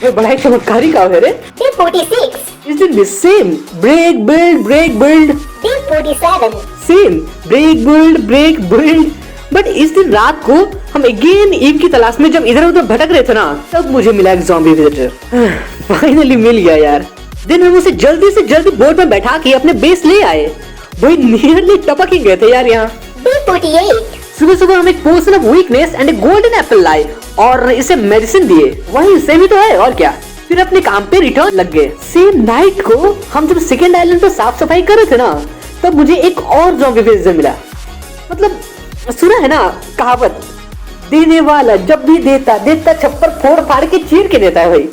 वो बड़ा ही चमत्कारी काऊ है रे। Day 46। इस दिन भी same break build break build. Day 47। Same break build break build. But इस दिन रात को हम अगेन ईव की तलाश में जब इधर उधर भटक रहे थे ना, तब मुझे मिला एक ज़ॉम्बी विजिटर। फाइनली मिल गया यार। दिन हम उसे जल्दी से जल्दी बोट में बैठा के अपने बेस ले आए। वही नियरली टपक ही गए थे यार यहाँ। B48 सुबह सुबह हम एक potion of weakness and a golden apple लाए और इसे मेडिसिन दिए। वही सेम ही तो है और क्या। फिर अपने काम पे रिटर्न लग गए। सेम नाइट को हम जब सेकेंड आइलैंड पे साफ सफाई कर रहे थे ना, तब मुझे एक और ज़ॉम्बी विजिटर मिला। मतलब सुना है ना कहावत, देने वाला जब भी देता देता छप्पर फोड़ फाड़ के चीर के देता है भाई।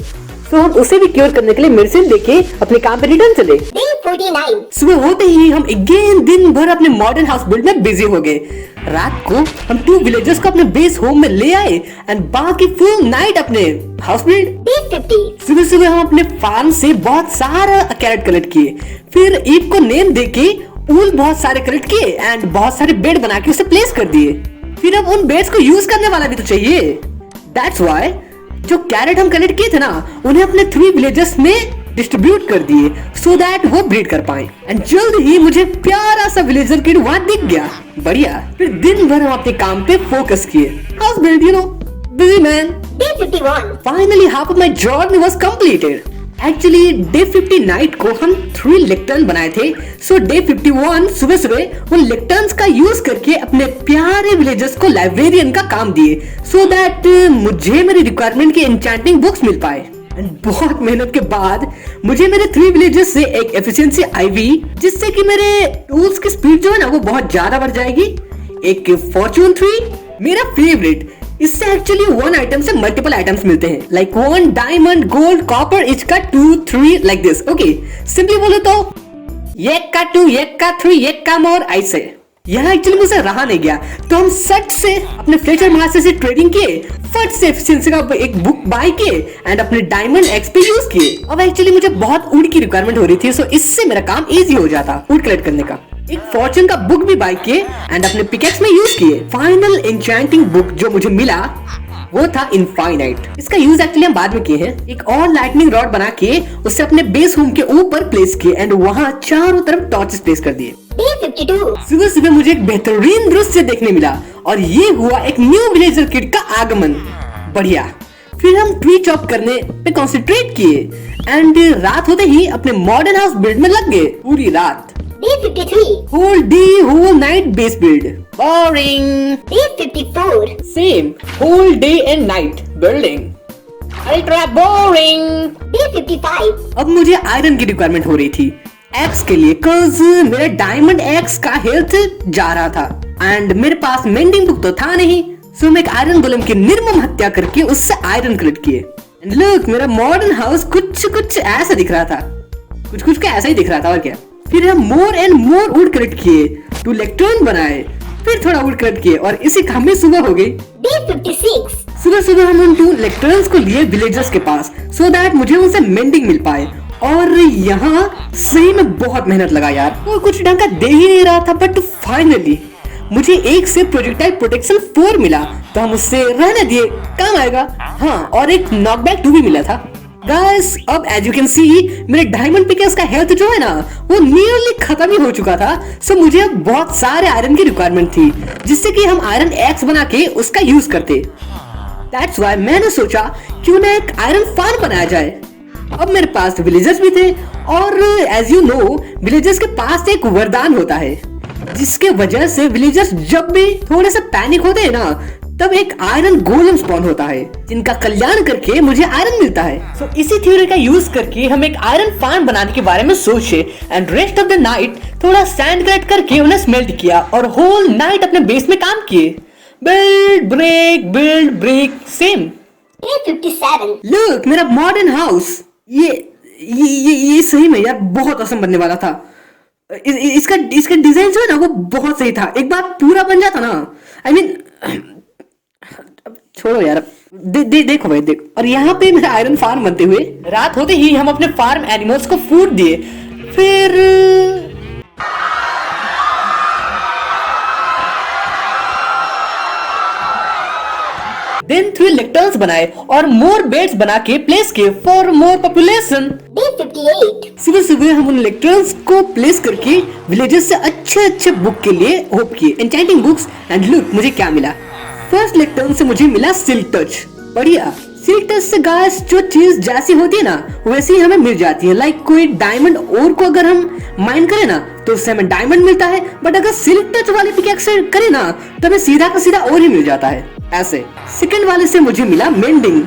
तो हम उसे भी क्योर करने के लिए मेडिसिन लेके अपने काम पे रिटर्न चले। B49 सुबह होते ही हम अगेन दिन भर अपने मॉडर्न हाउस बिल्ड में बिजी हो गए। रात को हम 2 विलेजर्स को अपने बेस होम में ले आए एंड बाकी फुल नाइट अपने हाउस बिल्ड। B50 सुबह सुबह हम अपने फार्म से बहुत सारा कैरेट कलेक्ट किए। फिर ईव को नेम देके ऊल बहुत सारे कलेक्ट किए एंड बहुत सारे बेड बना के उसे प्लेस कर दिए। फिर अब उन बेड्स को यूज करने वाला भी तो चाहिए। दैट्स व्हाई जो कैरेट हम कलेक्ट किए थे ना, उन्हें अपने 3 विलेजेस में डिस्ट्रीब्यूट कर दिए सो दैट वो ब्रीड कर पाए। एंड जल्द ही मुझे प्यारा सा विलेजर किड वहां दिख गया। बढ़िया। फिर दिन भर हम अपने काम पे फोकस किए। House build, you know, busy man. B51 finally half of my journey was completed. Actually day 50 night को हम 3 लेक्टर्न बनाए थे। सो डे 51 सुबह सुबह उन लेक्टर्न्स का यूज करके अपने प्यारे विलेजर्स को लाइब्रेरियन का काम दिए सो दैट मुझे मेरी रिक्वायरमेंट की एन्चेंटिंग बुक्स मिल पाए। एंड बहुत मेहनत के बाद मुझे मेरे 3 विलेजर्स से एक एफिशिएंसी आईवी, जिससे कि मेरे टूल्स की स्पीड जो है ना वो बहुत ज्यादा बढ़ जाएगी। एक फॉर्चून 3 मेरा फेवरेट, इससे एक्चुअली 1 आइटम से मल्टीपल आइटम्स मिलते हैं, like 1 diamond gold copper etch का 2 3 लाइक दिस। ओके, सिंपली बोले तो एक का 2 एक का 3 एक का मोर ऐसे। यहाँ एक्चुअली मुझे रहा नहीं गया, तो हम सट से अपने फ्लेचर मास्टर से ट्रेडिंग किए, फट से एफिशिएंसी का एक बुक बाय किए एंड अपने डायमंड एक्सपी यूज किए। अब एक्चुअली मुझे बहुत वुड की रिक्वायरमेंट हो रही थी, सो इससे मेरा काम इजी हो जाता वुड कलेक्ट करने का। एक फॉर्चून का बुक भी बाय किए एंड अपने पिकेक्स में यूज किए। फाइनल एन्चेंटिंग बुक जो मुझे मिला वो था इनफाइनाइट। इसका यूज एक्चुअली हम बाद में किए हैं। एक और लाइटनिंग रॉड बना के उसे अपने बेस होम के ऊपर प्लेस किए एंड वहां चारों तरफ टॉर्चेस प्लेस कर दिए। B52 सुबह सुबह मुझे एक बेहतरीन दृश्य देखने मिला और ये हुआ एक न्यू विलेजर किड का आगमन। बढ़िया। फिर हम ट्री चॉप करने पे कंसंट्रेट किए एंड रात होते ही अपने मॉडर्न हाउस बिल्ड में लग गए। पूरी रात B53 whole day whole night base build. Boring. B54 same whole day and night building. Ultra boring. B55 अब मुझे आयरन की रिक्वायरमेंट हो रही थी एक्स के लिए, cause मेरा डायमंड एक्स का हेल्थ जा रहा था एंड मेरे पास मेंडिंग बुक तो था नहीं। सो मैं एक आयरन गोलेम की निर्मम हत्या करके उससे आयरन कलेक्ट किए। एंड लुक, मेरा मॉडर्न हाउस कुछ ऐसा दिख रहा था, कुछ का ऐसा ही दिख रहा था और क्या। फिर हम more and more would collect किए, 2 लेक्टर्न बनाए, फिर थोड़ा वुड कलेक्ट किए और इसी काम में सुबह हो गई। B56 सुबह सुबह हम उन 2 लेक्टर्न्स को लिए विलेजर्स के पास सो दैट मुझे उनसे मेंडिंग मिल पाए। और यहाँ सही में बहुत मेहनत लगा यार, वो कुछ ढंग का दे ही नहीं रहा था। बट फाइनली मुझे एक से प्रोजेक्टाइल प्रोटेक्शन 4 मिला, तो हम उससे रहने दिए, काम आएगा। हाँ, और एक नॉकबैक 2 भी मिला था। गाइस, अब एज यू कैन सी मेरे डायमंड पिकेक्स का हेल्थ जो है ना वो नियरली खत्म ही हो चुका था। सो मुझे अब बहुत सारे आयरन की रिक्वायरमेंट थी, जिससे कि हम आयरन एक्स बना के उसका यूज करते। दैट्स व्हाई मैंने सोचा क्यों ना एक आयरन फार्म बनाया जाए। अब मेरे पास विलेजर्स भी थे और एज यू नो विलेजर्स के पास एक वरदान होता है, जिसके वजह से विलेजर्स जब भी थोड़े से पैनिक होते हैं ना, तब एक आयरन गोलम स्पॉन होता है, जिनका कल्याण करके मुझे आयरन मिलता है। सो इसी थ्योरी का यूज करके हम एक आयरन फार्म बनाने के बारे में सोचे and rest of the night थोड़ा सैंड कलेक्ट करके उन्हें स्मेल्ट किया और होल नाइट अपने बेस में काम किए। Build break same. B57 look, मेरा मॉडर्न हाउस ये सही में यार बहुत औसम बनने वाला था। इसका डिजाइन जो है ना वो बहुत सही था। एक बार पूरा बन जाता ना, आई मीन छोड़ो यार, देखो भाई देख। और यहाँ पे मेरा आयरन फार्म बनते हुए रात होते ही हम अपने फार्म एनिमल्स को फूड दिए। फिर देन 3 लेक्टर्न्स बनाए और मोर बेड्स बना के प्लेस किए फॉर मोर पॉपुलेशन। Day 58. सुबह सुबह हम उन लेक्टर्न्स को प्लेस करके विलेजेस से अच्छे बुक के लिए होप किए, एन्चेंटिंग बुक्स। एंड लुक मुझे क्या मिला। फर्स्ट लेक्टर्न से मुझे मिला सिल्क टच। बढ़िया। सिल्क टच से गाइस जो चीज जैसी होती है ना वैसी ही हमें मिल जाती है। लाइक कोई डायमंड और को अगर हम माइन करें ना तो उससे हमें डायमंड मिलता है, बट अगर सिल्क टच वाले पिकैक्स से करें ना तो हमें सीधा का सीधा और ही मिल जाता है ऐसे। सेकंड वाले से मुझे मिला मेंडिंग।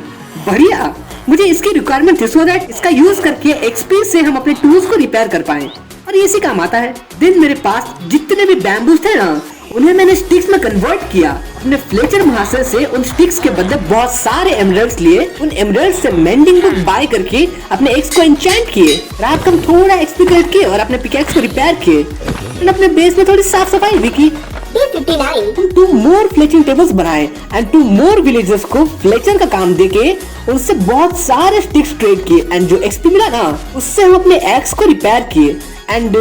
बढ़िया। मुझे इसकी रिक्वायरमेंट थी सो दैट इसका यूज करके एक्सपी से हम अपने टूल्स को रिपेयर कर पाए और इसी काम आता है। देन मेरे पास जितने भी बैम्बूज थे ना उन्हें मैंने स्टिक्स में कन्वर्ट किया। अपने फ्लेचर महाशय से उन स्टिक्स के बदले बहुत सारे एमरल्ड्स लिए। उन एमरल्ड्स से मेंडिंग बुक बाय करके अपने एक्स को एन्चेंट किए। रात को हम थोड़ा एक्सपी कलेक्ट किए और अपने पिकैक्स को रिपेयर किए और अपने बेस में थोड़ी साफ सफाई भी की। Day 59. हम 2 मोर फ्लेचिंग टेबल्स बनाए एंड 2 मोर विलेजर्स को फ्लेचर का काम देके उनसे बहुत सारे स्टिक्स ट्रेड किए एंड जो एक्सपी मिला ना उससे हम अपने एक्स को रिपेयर किए। एंड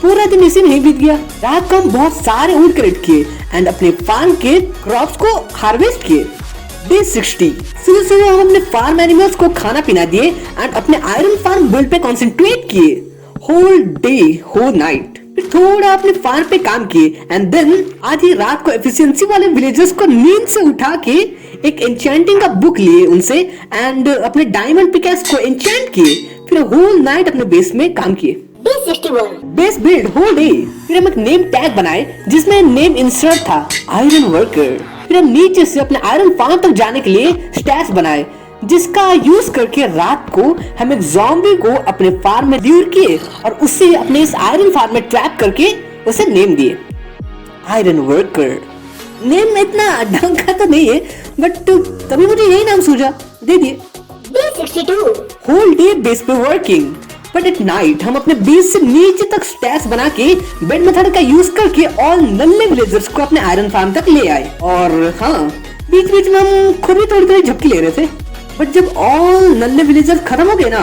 पूरा दिन इसी में ही बीत गया। रात को हम बहुत सारे वुड कलेक्ट किए एंड अपने फार्म के क्रॉप्स को हार्वेस्ट किए। Day 60. सुबह सुबह हम अपने फार्म एनिमल्स को खाना पीना दिए एंड अपने आयरन फार्म बिल्ड पे कंसंट्रेट किए। होल डे होल नाइट फिर थोड़ा अपने फार्म पे काम किए एंड देन आधी रात को एफिशिएंसी वाले विलेजर्स को नींद से उठा के एक एन्चेंटिंग का बुक लिए उनसे एंड अपने डायमंड पिकैक्स को एन्चेंट किए। फिर होल नाइट अपने बेस में काम किए। Day 61. Base build whole day. फिर हम एक नेम टैग बनाए जिसमें नेम इंसर्ट था आयरन वर्कर। फिर हम नीचे से अपने आयरन फार्म तक जाने के लिए स्टैट्स बनाए जिसका यूज करके रात को हम एक ज़ॉम्बी को अपने फार्म में ल्यूर किए और उससे अपने इस आयरन फार्म में ट्रैप करके उसे नेम दिए आयरन वर्कर। नेम इतना ढंग का तो नहीं है बट तभी मुझे यही नाम सूझा, दे दिए। Day 62. होल डे बेस पे वर्किंग बट एट नाइट हम अपने बेस से नीचे तक स्टैट्स बना के बेड मेथड का यूज करके ऑल नल्ले विलेजर्स को अपने आयरन फार्म तक ले आए। और हाँ बीच बीच में हम खुद भी थोड़ी झपकी ले रहे थे बट जब ऑल नल्ले विलेजर्स खत्म हो गए ना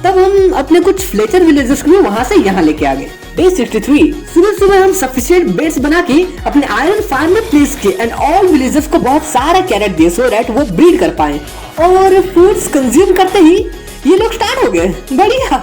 तब हम अपने कुछ फ्लेचर विलेजर्स को वहां से यहाँ लेके आ गए। Day 63. सुबह सुबह हम सफिशिएंट बेड्स बना के अपने आयरन फार्म में प्लेस किए एंड ऑल विलेजर्स को बहुत सारा कैरेट दिए सो दैट वो ब्रीड कर पाए और फूड्स कंज्यूम करते ही ये लोग स्टार्ट हो गए। बढ़िया।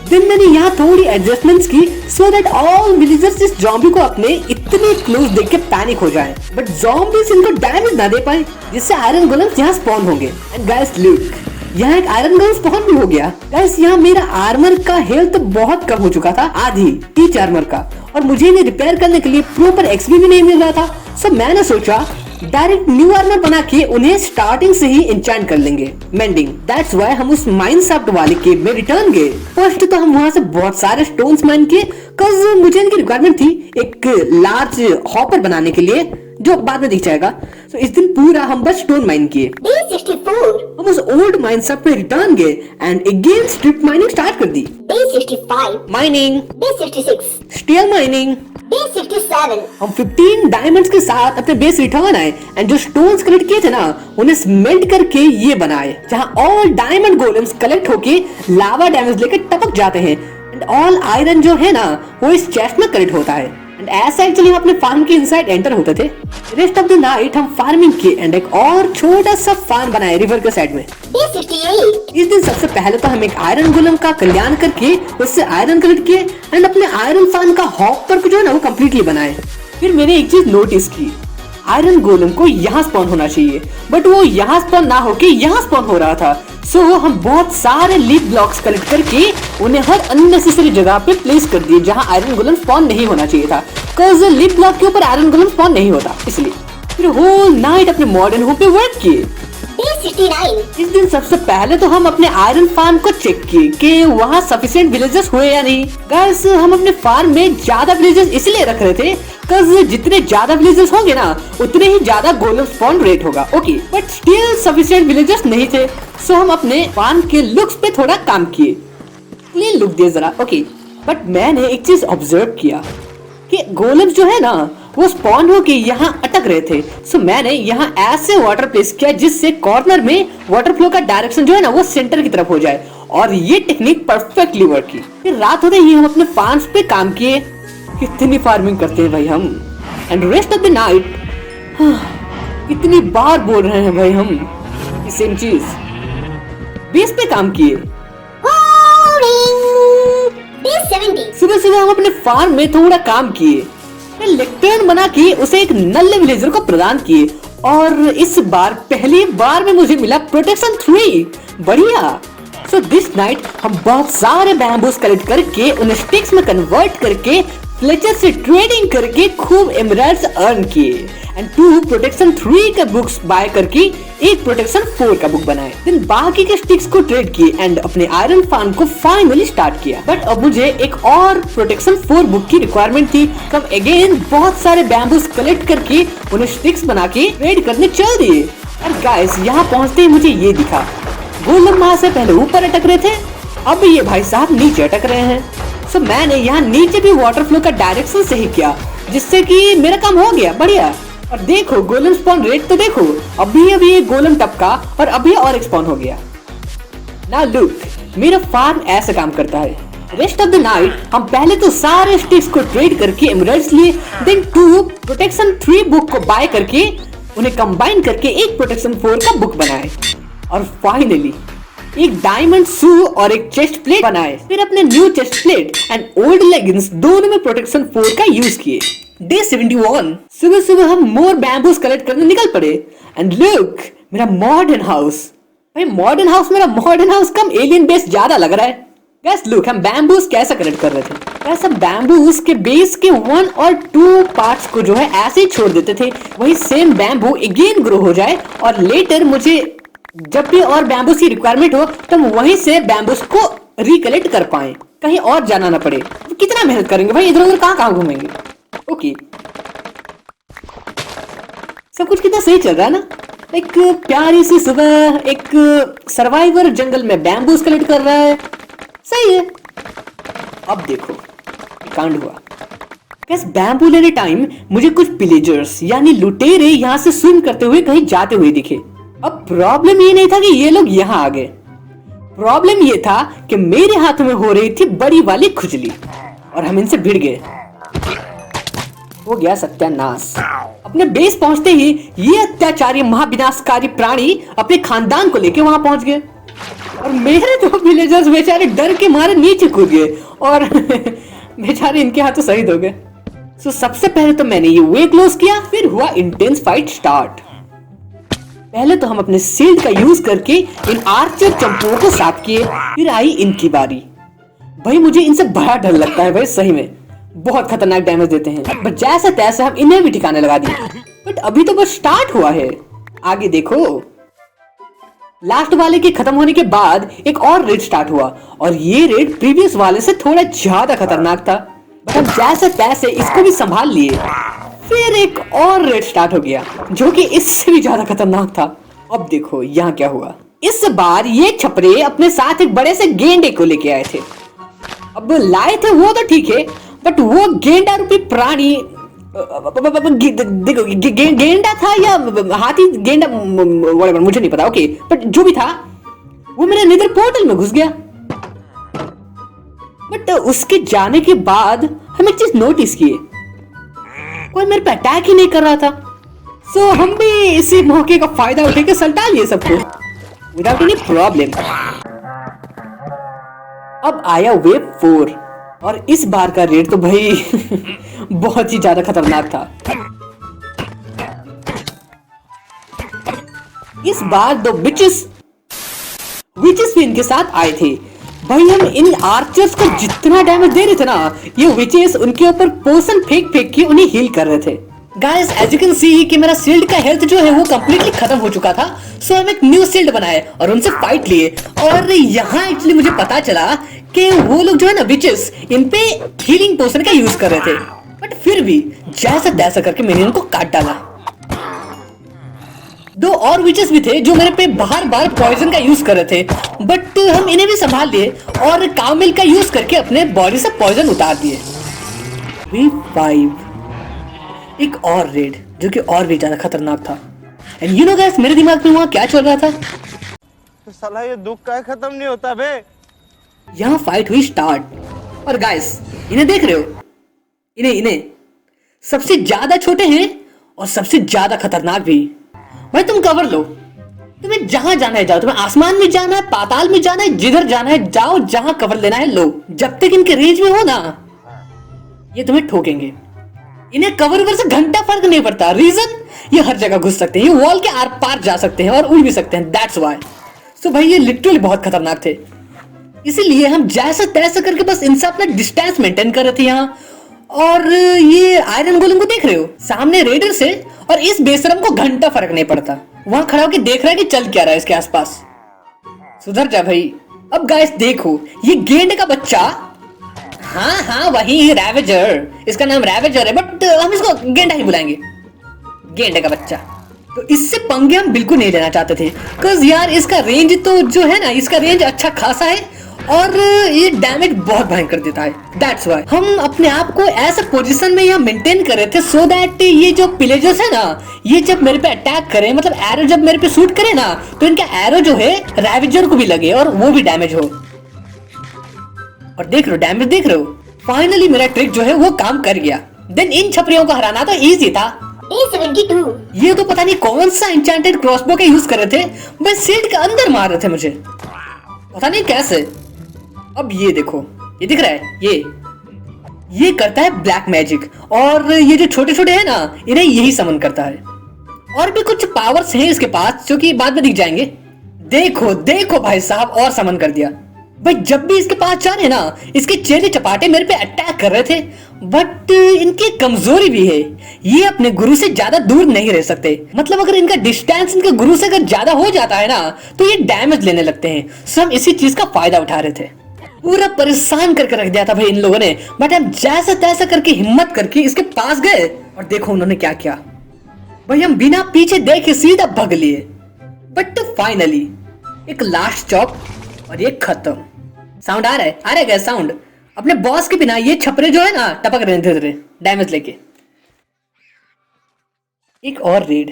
दिन मैंने यहाँ थोड़ी एडजस्टमेंट्स की सो दैट ऑल विलेजर्स इस ज़ॉम्बी को अपने इतने क्लोज देख के पैनिक हो जाएं बट ज़ॉम्बीज इनको डैमेज ना दे पाए जिससे आयरन गोलेम्स यहाँ स्पॉन होंगे। एंड गाइस लुक यहाँ एक आयरन गोलेम स्पॉन भी हो गया। गाइस यहाँ मेरा आर्मर का हेल्थ तो बहुत कम हो चुका था, आधी टीच आर्मर का, और मुझे इन्हें रिपेयर करने के लिए प्रॉपर एक्सपी भी नहीं मिल रहा था। सो मैंने सोचा डायरेक्ट न्यू आर्मर बना के उन्हें स्टार्टिंग से ही एन्चेंट कर लेंगे मेंडिंग। दैट्स व्हाई हम उस माइन शाफ्ट वाले केव में रिटर्न गए। फर्स्ट तो हम वहां से बहुत सारे स्टोन्स माइन किए cause मुझे इनकी रिक्वायरमेंट थी एक लार्ज हॉपर बनाने के लिए जो बाद में दिख जाएगा। सो इस दिन पूरा हम बस स्टोन माइन किए। Day 64. हम उस ओल्ड माइन शाफ्ट में रिटर्न गए and again strip mining start कर दी। Day 65. Mining, Day 66. Steel mining. Day 67. हम 15 डायमंड्स के साथ अपने बेस रिटर्न आए एंड जो स्टोन्स कलेक्ट किए थे ना उन्हें स्मेल्ट करके ये बनाए जहां ऑल डायमंड गोलेम्स कलेक्ट होके लावा डैमेज लेके टपक जाते हैं एंड ऑल आयरन जो है ना वो इस चेस्ट में कलेक्ट होता है एंड ऐसा एक्चुअली हम अपने फार्म के इनसाइड एंटर होते थे। रेस्ट ऑफ द नाइट हम फार्मिंग किए एंड एक और छोटा सा फार्म बनाए रिवर के साइड में। Day 68. इस दिन सबसे पहले तो हम एक आयरन गोलम का कल्याण करके उससे आयरन कलेक्ट किए एंड अपने आयरन फार्म का हॉपर को जो है ना वो कम्प्लीटली बनाए। फिर मैंने एक चीज नोटिस की, आयरन गोलम को यहाँ स्पॉन होना चाहिए बट वो यहाँ स्पॉन ना होके यहाँ स्पॉन हो रहा था। सो हम बहुत सारे लीफ ब्लॉक्स कलेक्ट करके उन्हें हर अननेसेसरी जगह पे प्लेस कर दिए जहाँ आयरन गोलम स्पॉन नहीं होना चाहिए था cause लीफ ब्लॉक के ऊपर आयरन गोलम स्पॉन नहीं होता इसलिए। फिर होल नाइट अपने मॉडर्न होम पे वर्क किए। Day 69. इस दिन सबसे पहले तो हम अपने आयरन फार्म को चेक किए कि वहाँ सफिशिएंट विलेजर्स हुए या नहीं। गाइस हम अपने फार्म में ज्यादा विलेजर्स इसलिए रख रहे थे cause जितने ज्यादा विलेजर्स होंगे ना उतने ही ज्यादा गोलम स्पॉन रेट होगा। Okay but still sufficient villagers नहीं थे सो हम अपने फार्म के लुक्स पे थोड़ा काम किए, क्लीन लुक दिए जरा। ओके बट मैंने एक चीज ऑब्जर्व किया कि गोलम्स जो है ना वो स्पॉन होके यहाँ अटक रहे थे। सो मैंने यहाँ ऐसे वाटर प्लेस किया जिससे कॉर्नर में वाटर फ्लो का डायरेक्शन जो है ना वो सेंटर की तरफ हो जाए और ये टेक्निक परफेक्टली वर्क की। फिर रात होते ही हम अपने फार्म्स पे काम किए। कितनी फार्मिंग करते हैं भाई हम। And rest of the night कितनी बार बोल रहे हैं भाई हम कि सेम चीज। बेस पे काम किए। Day 70. सुबह सुबह हम अपने फार्म में थोड़ा काम किए, लेक्टर्न बना के उसे एक नल्ले विलेजर को प्रदान किए और इस बार पहली बार में मुझे मिला प्रोटेक्शन 3। बढ़िया। सो दिस नाइट हम बहुत सारे बैम्बूस कलेक्ट करके उन्हें स्टिक्स में कन्वर्ट करके फ्लेचर से ट्रेडिंग करके खूब एमराल्ड्स अर्न किए एंड 2 प्रोटेक्शन 3 का बुक्स बाय करके एक प्रोटेक्शन 4 का बुक बनाए। देन बाकी के स्टिक्स को ट्रेड किए एंड अपने आयरन फार्म को फाइनली स्टार्ट किया। बट अब मुझे एक और प्रोटेक्शन 4 बुक की रिक्वायरमेंट थी, तो अब अगेन बहुत सारे बैम्बूस कलेक्ट करके उन्हें स्टिक्स बना के ट्रेड करने चल दिए। और गाइस यहाँ पहुँचते ही मुझे ये दिखा, गोलम वहाँ से पहले ऊपर अटक रहे थे, अब ये भाई साहब नीचे अटक रहे हैं। सो मैंने यहाँ नीचे भी वाटर फ्लो का डायरेक्शन सही किया, जिससे कि मेरा काम हो गया। बढ़िया। और देखो गोलम स्पॉन रेट तो देखो, अभी ये गोलम टपका और अभी और एक्सपॉन हो गया। नाउ लुक, मेरा फार्म ऐसा काम करता है। रेस्ट ऑफ द नाइट हम पहले तो सारे स्टिक्स को ट्रेड करके एमराल्ड्स लिए, देन 2 प्रोटेक्शन 3 बुक को बाय करके उन्हें कंबाइन करके एक प्रोटेक्शन 4 का बुक बनाए और फाइनली एक डायमंड शू और एक चेस्ट प्लेट बनाए। फिर अपने new chest plate and old leggings दोनों में प्रोटेक्शन 4 का यूज किए। डे 71 सुबह सुबह हम मोर बैम्बूस कलेक्ट करने निकल पड़े एंड लुक, मेरा मॉडर्न हाउस। भाई मॉडर्न हाउस कम एलियन बेस ज्यादा लग रहा है। गाइस लुक, हम बैम्बूस कैसा कलेक्ट कर रहे थे। गाइस हम बैम्बूस के बेस के 1 और 2 पार्ट्स को जो है ऐसे ही छोड़ देते थे, वही सेम बैम्बू अगेन ग्रो हो जाए और लेटर मुझे जब भी और बैम्बूस की रिक्वायरमेंट हो तो हम वहीं से बैम्बूस को रिकलेक्ट कर पाए, कहीं और जाना ना पड़े। तो कितना मेहनत करेंगे भाई, इधर उधर कहाँ घूमेंगे। ओके, सब कुछ कितना सही चल रहा है ना। एक प्यारी सी सुबह, एक सर्वाइवर जंगल में बैम्बूस कलेक्ट कर रहा है, सही है। अब देखो कांड हुआ। बस बैम्बू लेने टाइम मुझे कुछ विलेजर्स यानी लुटेरे यहाँ से स्विम करते हुए कहीं जाते हुए दिखे। अब प्रॉब्लम ये नहीं था कि ये लोग यहाँ आ गए, प्रॉब्लम ये था कि मेरे हाथ में हो रही थी बड़ी वाली खुजली और हम इनसे भिड़ गए। हो गया सत्यानाश। अपने बेस पहुंचते ही ये अत्याचारी महाविनाशकारी प्राणी अपने खानदान को लेके वहां पहुंच गए और मेरे 2 विलेजर्स बेचारे डर के मारे नीचे कूद गए और बेचारे इनके हाथों शहीद हो गए। सो सबसे पहले तो मैंने ये वे क्लोज किया, फिर हुआ इंटेंस फाइट स्टार्ट। पहले तो हम अपने शील्ड का यूज करके इन आर्चर चंपुओं को साफ किए, फिर आई इनकी बारी। भाई मुझे इनसे बड़ा डर लगता है भाई, सही में बहुत खतरनाक डैमेज देते हैं। बट जैसे तैसे हम इन्हें भी ठिकाने लगा दिए। बट अभी तो बस स्टार्ट हुआ है, आगे देखो। लास्ट वाले के खत्म होने के बाद एक और रेड स्टार्ट हुआ और ये रेड प्रीवियस वाले से थोड़ा ज्यादा खतरनाक था, बट हम जैसे तैसे इसको भी संभाल लिए। फिर एक और रेड स्टार्ट हो गया जो कि इससे भी ज्यादा खतरनाक था। अब देखो यहाँ क्या हुआ। इस बार ये छपरे अपने साथ एक बड़े से गेंडे को लेके आए थे। अब लाए थे वो तो ठीक है, बट वो गेंडा रूपी प्राणी देखो गेंडा था या हाथी, गेंडा मुझे नहीं पता। ओके, बट जो भी था वो मेरे नेदर पोर्टल में घुस गया। बट उसके जाने के बाद हम एक चीज नोटिस किए, कोई मेरे पे अटैक ही नहीं कर रहा था। सो हम भी इसी मौके का फायदा उठा के सल्टा लिए सबको विदाउट एनी प्रॉब्लम। अब आया वेव 4 और इस बार का रेड तो भाई बहुत ही ज्यादा खतरनाक था। इस बार 2 विचेस भी इनके साथ आए थे। भाई हम इन आर्चर्स को जितना डैमेज दे रहे थे ना, ये विचेस उनके ऊपर पोशन फेंक के उन्हें हील कर रहे थे। Guys as you can see कि मेरा शील्ड का हेल्थ जो है वो कंप्लीटली खत्म हो चुका था। सो हम एक न्यू शील्ड बनाए और उनसे फाइट लिए और यहाँ एक्चुअली मुझे पता चला कि वो लोग जो है ना विचेस, इन पे हीलिंग पोशन का यूज कर रहे थे। बट फिर भी जैसा तैसा करके मैंने उनको काट डाला। 2 और विचेस भी थे जो मेरे पे बार बार पॉइजन का यूज कर रहे थे, बट हम इन्हें भी संभाल लिए और काउ मिल्क का यूज करके अपने बॉडी से पॉइजन उतार दिए। V5 एक और रेड जो कि और भी ज्यादा खतरनाक था। एंड यू नो गाइस, मेरे दिमाग में वहां क्या चल रहा था, तो साला ये दुख का खत्म नहीं होता बे। यहाँ फाइट हुई स्टार्ट और गाइस इन्हें देख रहे हो, इन्हें सबसे ज्यादा छोटे हैं और सबसे ज्यादा खतरनाक भी। भाई तुम कवर लो, तुम्हें जहां जाना है जाओ, तुम्हें आसमान में जाना है, पाताल में जाना है, जिधर जाना है जाओ, जहां कवर लेना है लो। जब तक इनके रेंज में हो ना, ये तुम्हें ठोकेंगे। इन्हें कवर कर से घंटा फर्क नहीं पड़ता। रीजन, ये हर जगह घुस सकते हैं, ये वॉल के आर पार जा सकते हैं और उड़ भी सकते हैं। That's why. सो भाई ये लिटरली बहुत खतरनाक थे, इसीलिए हम जैसे तैसे करके बस इनसे अपना डिस्टेंस मेंटेन कर रहे थे यहाँ। और ये आयरन गोलम को देख रहे हो, सामने रेडर से और इस बेशरम को घंटा फर्क नहीं पड़ता। वहां खड़ा होकर देख रहा है कि चल क्या रहा है इसके आसपास। सुधर जा भाई। अब गाइस देखो, ये गेंड का बच्चा, हाँ वही रैवेजर, इसका नाम रैवेजर है, बट हम इसको गेंडा ही बुलाएंगे, गेंडे का बच्चा। तो इससे पंगे हम बिल्कुल नहीं लेना चाहते थे, बिकॉज यार इसका रेंज तो जो है ना, इसका रेंज अच्छा खासा है और ये डैमेज बहुत भयंकर देता है। दैट्स व्हाई हम अपने आप को ऐसा पोजीशन में यहाँ मेंटेन कर रहे थे, सो दैट ये जो पिलेजर्स है ना, ये जब मेरे पे अटैक करें, मतलब एरो जब मेरे पे शूट करे ना, तो इनका एरो जो है रैवेजर को भी लगे और वो भी डैमेज हो। और देख रहे हो डैमेज, देख रहे हो, फाइनली मेरा ट्रिक जो है वो काम कर गया। देन इन छपरियों को हराना तो इजी था। A72 ये तो पता नहीं कौन सा एन्चेंटेड क्रॉसबो का यूज कर रहे थे, बस शील्ड के अंदर मार रहे थे मुझे, पता नहीं कैसे। अब ये देखो, ये दिख रहा है, ये करता है ब्लैक मैजिक, और ये जो छोटे छोटे है ना, इन्हें यही समन करता है। और भी कुछ पावर्स हैं इसके पास जो कि बाद में दिख जाएंगे। देखो देखो भाई साहब, और समन कर दिया भाई। जब भी इसके पास जा रहे ना, इसके चेले चपाटे मेरे पे अटैक कर रहे थे, बट इनकी कमजोरी भी है, ये अपने गुरु से ज्यादा दूर नहीं रह सकते। मतलब अगर इनका डिस्टेंस इनके गुरु से अगर ज्यादा हो जाता है ना, तो ये डैमेज लेने लगते हैं। सो हम इसी चीज का फायदा उठा रहे थे। पूरा परेशान करके रख दिया था भाई इन लोगों ने, बट हम जैसा तैसा करके हिम्मत करके इसके पास गए, और देखो उन्होंने क्या किया भाई। हम बिना पीछे देखे सीधा भाग लिए, बट फाइनली एक लास्ट चॉप और ये खत्म। साउंड आ रहा है, आ रहा है क्या साउंड? अपने बॉस के बिना ये छपरे जो है ना, टपक रहे धीरे धीरे डैमेज लेके। एक और रेड,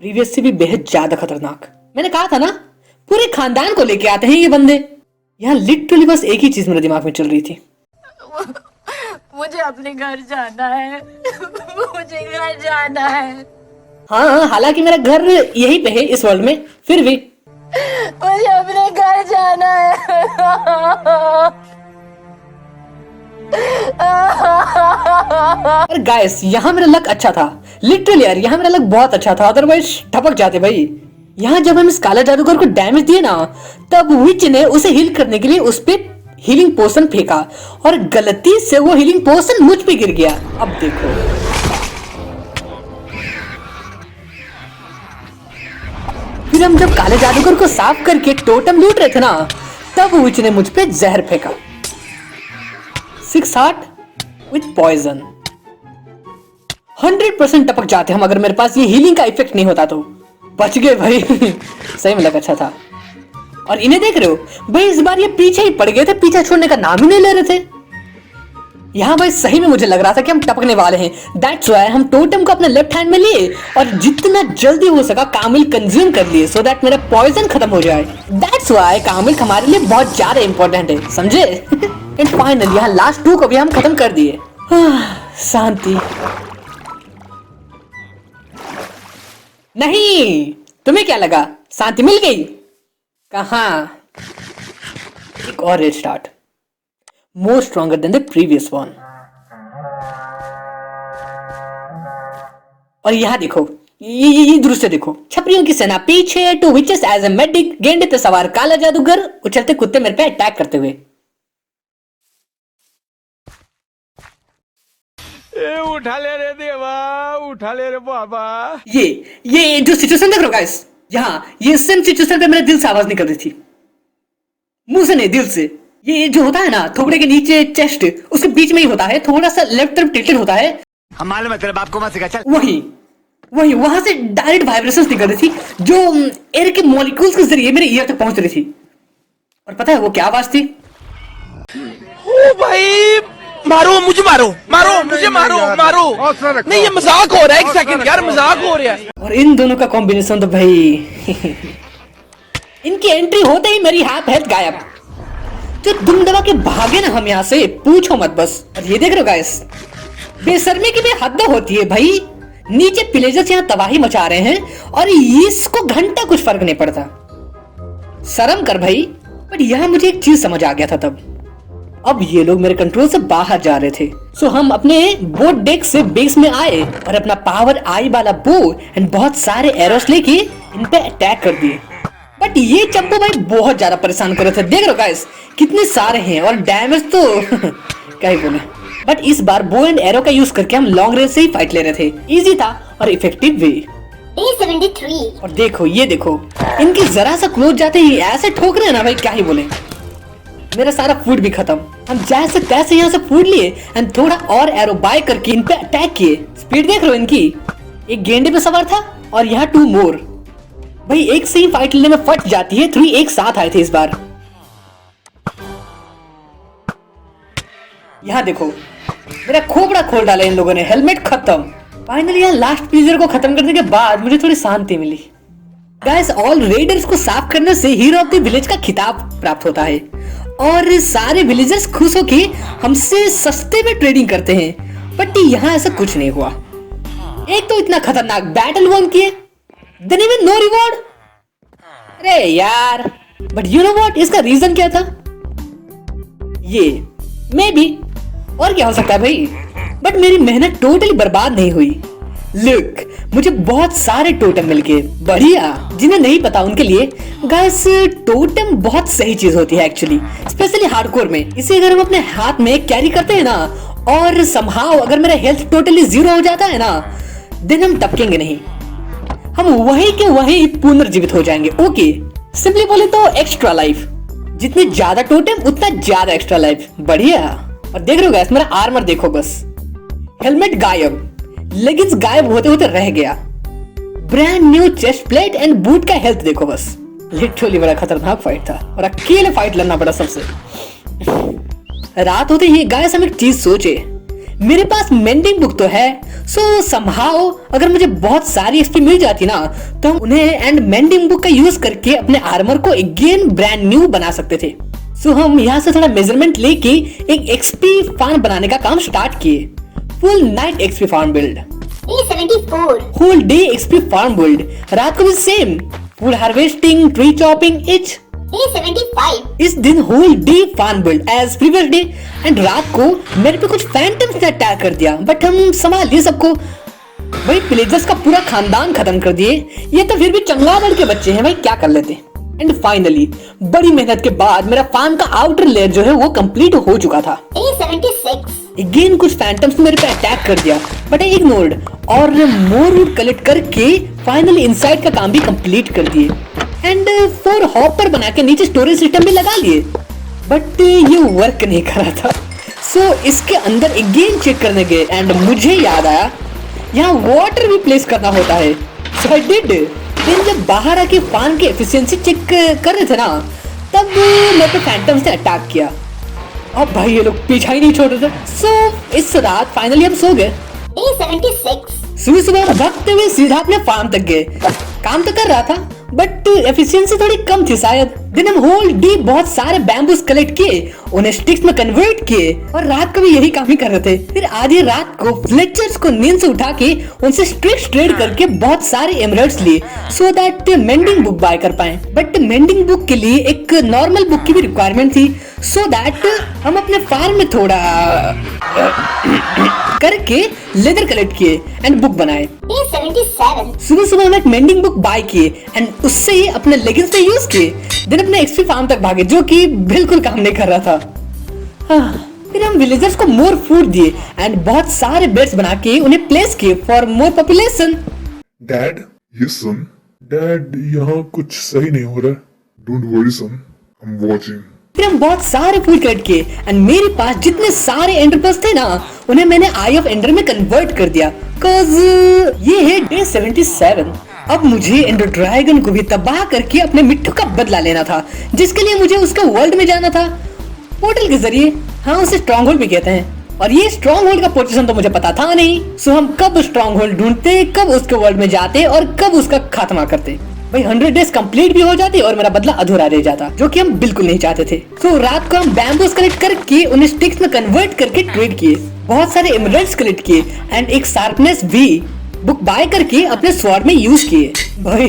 प्रीवियस से भी बेहद ज्यादा खतरनाक। मैंने कहा था ना, पूरे खानदान को लेके आते हैं ये बंदे। यहाँ लिटरली बस एक ही चीज मेरे दिमाग में चल रही थी, मुझे अपने घर जाना है। मुझे घर जाना है। हाँ हालांकि मेरा घर यहीं पे है इस वर्ल्ड में, फिर भी मुझे अपने घर जाना है। और गाइस यहाँ मेरा लक अच्छा था, लिटरली यार यहाँ मेरा लक बहुत अच्छा था, अदरवाइज ठपक जाते भाई। यहाँ जब हम इस काला जादूगर को डैमेज दिए ना, तब विच ने उसे हील करने के लिए उस पे हीलिंग पोशन फेंका, और गलती से वो हीलिंग पोशन मुझ पे गिर गया। अब देखो फिर हम जब काले जादूगर को साफ करके टोटम लूट रहे थे ना, तब विच ने मुझ पे जहर फेंका। 6 हार्ट विथ पॉइजन। 100% टपक जाते हम अगर मेरे पास ये हीलिंग का इफेक्ट नहीं होता तो। बच गए भाई। सही में लग अच्छा था। और इन्हें देख रहे हो भाई, इस बार ये पीछे ही पड़ गए थे, पीछे छोड़ने का नाम ही नहीं ले रहे थे। यहाँ भाई सही में मुझे लग रहा था कि हम टपकने वाले हैं। दैट्स व्हाई हम टोटम को अपने लेफ्ट हैंड में लिए और जितना जल्दी हो सका कामिल कंज्यूम कर लिए, सो दैट मेरा पॉइजन खत्म हो जाए। दैट्स व्हाई कामिल हमारे लिए बहुत ज्यादा इंपॉर्टेंट है, समझे? एंड फाइनली यहाँ लास्ट 2 को भी हम खत्म कर दिए। शांति। नहीं, तुम्हें क्या लगा शांति मिल गई? कहाँ? एक और red start, more stronger than the previous one. और यहाँ देखो, ये दृश्य देखो, छपरियों की सेना पीछे, two witches as a medic, गेंडे पे सवार काला जादूगर, उछलते कुत्ते मेरे पे अटैक करते हुए। उठा ले रे देवा, उठा ले रे बाबा। ये जो सिचुएशन देख रहे हो गाइस, यहाँ ये सेम सिचुएशन पे मेरे दिल से आवाज निकल रही थी, मुंह से नहीं दिल से। ये जो होता है ना थोबड़े के नीचे चेस्ट, उसके बीच में ही होता है, थोड़ा सा लेफ्ट तरफ टिल्टेड होता है। हम मालूम है तेरे बाप को मत सिखा, चल। वही वहां से डायरेक्ट वाइब्रेशंस निकल रही थी, जो एयर के मॉलिक्यूल्स के जरिए मेरे ईयर तक पहुंच रही थी। और पता है वो क्या आवाज थी? ओ भाई, मारो मुझे, मारो मुझे, मारो नहीं, ये मजाक हो रहा है। एक सेकंड यार, मजाक हो रहा है। और इन दोनों का कॉम्बिनेशन तो भाई इनकी एंट्री होते ही मेरी हाफ हेल्थ गायब। जो दुम दबा के भागे ना हम यहाँ से, पूछो मत बस। और ये देख रहे हो गाइस, बेशर्मी की भी हद होती है भाई। नीचे पिलेजर्स यहाँ तबाही मचा रहे हैं और इसको घंटा कुछ फर्क नहीं पड़ता। शर्म कर भाई। बट यहाँ मुझे एक चीज समझ आ गया था तब। अब ये लोग मेरे कंट्रोल से बाहर जा रहे थे। सो हम अपने बोट डेक से बेस में आए और अपना पावर आई वाला बो एंड बहुत सारे एरोस लेके इन पे अटैक कर दिए। बट ये चंपू भाई बहुत ज्यादा परेशान कर रहे थे। देख रहे हो गाइस कितने सारे हैं और डैमेज तो क्या ही बोले। बट इस बार बो एंड एरो का यूज करके हम लॉन्ग रेंज से ही फाइट ले रहे थे। इजी था और इफेक्टिव भी। Day 73. और देखो ये देखो इनकी जरा सा क्लोज जाते ही ऐसे ठोक रहे हैं ना भाई, क्या ही बोले। मेरा सारा फूड भी खत्म। हम जैसे तैसे यहाँ से फूड लिए एंड थोड़ा और एरो बाय करके इन पे अटैक किए। स्पीड देख रहे हो इनकी। एक गेंडे पे सवार था और यहाँ 2 मोर। भाई एक से ही फाइट लेने में फट जाती है। 3 एक साथ आए थे इस बार। यहाँ देखो मेरा खोपड़ा खोल डाला इन लोगों ने। हेलमेट खत्म। फाइनली यहाँ लास्ट प्लीजर को खत्म करने के बाद मुझे थोड़ी शांति मिली। गाइस ऑल रेडर्स को साफ करने से हीरो ऑफ द विलेज का खिताब प्राप्त होता है और सारे विलेजर्स खुश होके हमसे सस्ते में ट्रेडिंग करते हैं। बट यहाँ ऐसा कुछ नहीं हुआ। एक तो इतना खतरनाक बैटल वन किए, देन इवन नो रिवॉर्ड। अरे यार। बट यू नो व्हाट, इसका रीजन क्या था? ये मे बी और क्या हो सकता है भाई। बट मेरी मेहनत टोटली बर्बाद नहीं हुई। लुक मुझे बहुत सारे टोटम मिल गए। बढ़िया। जिन्हें नहीं पता उनके लिए गाइस टोटम बहुत सही चीज होती है एक्चुअली, स्पेशली हार्डकोर में। इसे अगर हम अपने हाथ में कैरी करते हैं ना और समहाउ अगर मेरा हेल्थ टोटली 0 हो जाता है ना, देन हम टपकेंगे नहीं। हम वहीं के वहीं पुनर्जीवित हो जाएंगे। ओके सिंपली बोले तो एक्स्ट्रा लाइफ। जितने ज्यादा टोटम उतना ज्यादा एक्स्ट्रा लाइफ। बढ़िया। और देख रहे हो गाइस मेरा आर्मर देखो बस। हेलमेट गायब, लेगिंग्स गायब होते होते रह गया। Brand new chest plate and boot का हेल्थ देखो बस। लिटरली बड़ा खतरनाक फाइट था और अकेले फाइट लड़ना पड़ा सबसे। रात होते ही गाइस हम एक चीज सोचे। मेरे पास मेंडिंग बुक तो है, सो समहाउ अगर मुझे बहुत सारी एक्सपी मिल जाती ना तो हम उन्हें एंड मेंडिंग बुक का यूज करके अपने आर्मर को अगेन ब्रांड न्यू बना सकते थे। सो हम यहाँ से थोड़ा मेजरमेंट लेके एक एक्सपी फार्म बनाने का काम स्टार्ट किए। Full night XP farm build, Day 74. Whole day XP farm build, रात को भी same food harvesting, tree chopping each. Day 75. इस दिन whole day farm build as previous day and रात को मेरे पे कुछ फैंटम्स ने अटैक कर दिया। बट हम संभाल लिए सबको। भाई पिलेजर्स का पूरा खानदान खत्म कर दिए। ये तो फिर भी चंगादड़ के बच्चे हैं भाई, क्या कर लेते। एंड फाइनली बड़ी मेहनत के बाद मेरा फार्म का आउटर लेयर जो है वो कंप्लीट हो चुका था। Day 76. अगेन कुछ फैंटम्स ने मेरे पे अटैक कर दिया बट आई इग्नोर्ड और मोर वुड कलेक्ट करके फाइनली इनसाइड का काम भी कंप्लीट कर दिए एंड 4 हॉपर बना के नीचे स्टोरेज सिस्टम भी लगा लिए। बट ये वर्क नहीं कर रहा था। सो इसके अंदर अगेन चेक करने गए एंड मुझे याद आया यहाँ वाटर भी प्लेस करना होता है। सो आई डिड। फिर जब बाहर आके फार्म की एफिशिएंसी चेक कर रहे थे ना तब मेरे पे फैंटम्स ने अटैक किया। अब भाई ये लोग पीछा ही नहीं छोड़ रहे थे। सो इस रात फाइनली हम सो गए। Day 76. सुबह सुबह भागते हुए सीधा अपने फार्म तक गए। काम तो कर रहा था बट एफिशिएंसी थोड़ी कम थी शायद। दिन हम होल डे बहुत सारे बैम्बूस कलेक्ट किए, उन्हें स्टिक्स में कन्वर्ट किए और रात को भी यही काम ही कर रहे थे। फिर आधी रात को फ्लेचर्स को नींद से उठा के उनसे स्ट्रिक्स ट्रेड करके बहुत सारे एमरल्ड्स लिए so that mending book by कर पाए। बट मेंडिंग बुक के लिए एक नॉर्मल बुक की भी रिक्वायरमेंट थी सो दैट हम अपने फार्म में थोड़ा करके लेदर कलेक्ट किए एंड बुक बनाए। Day 77. सुबह सुबह हम एक मेंडिंग बुक बाय किए एंड उससे ही अपने लेगिंग्स पे यूज किए। दिन अपने एक्सपी फार्म तक भागे जो कि बिल्कुल काम नहीं कर रहा था। फिर हम विलेजर्स को मोर फूड दिए एंड बहुत सारे बेड्स बना के उन्हें प्लेस किए for more population. Dad, yes son. Dad, यहाँ कुछ सही नहीं हो रहा। Don't worry son, I am watching. फिर हम बहुत सारे फूड कलेक्ट किए एंड मेरे पास जितने सारे एंडरपर्स थे ना उन्हें मैंने आई ऑफ एंडर में कन्वर्ट कर दिया। कॉज ये है डे 77। अब मुझे एंडर ड्रैगन को भी तबाह करके अपने मिट्टू का बदला लेना था जिसके लिए मुझे उसका वर्ल्ड में जाना था पोर्टल के जरिए। हाँ उसे स्ट्रॉन्ग होल्ड भी कहते हैं और ये स्ट्रॉन्ग होल्ड का पोजीशन तो मुझे पता था नहीं। सो हम कब स्ट्रॉन्ग होल्ड ढूंढते, कब उसके वर्ल्ड में जाते और कब उसका खात्मा करते। भाई 100 डेज कंप्लीट भी हो जाते और मेरा बदला अधूरा रह जाता जो कि हम बिल्कुल नहीं चाहते थे। तो रात को हम बैम्बूस कलेक्ट करके उन्हें स्टिक्स में कन्वर्ट करके ट्रेड किए, बहुत सारे एमरल्ड्स कलेक्ट किए एंड एक शार्पनेस भी। बुक बाय करके अपने स्वॉर्ड में यूज किए। भाई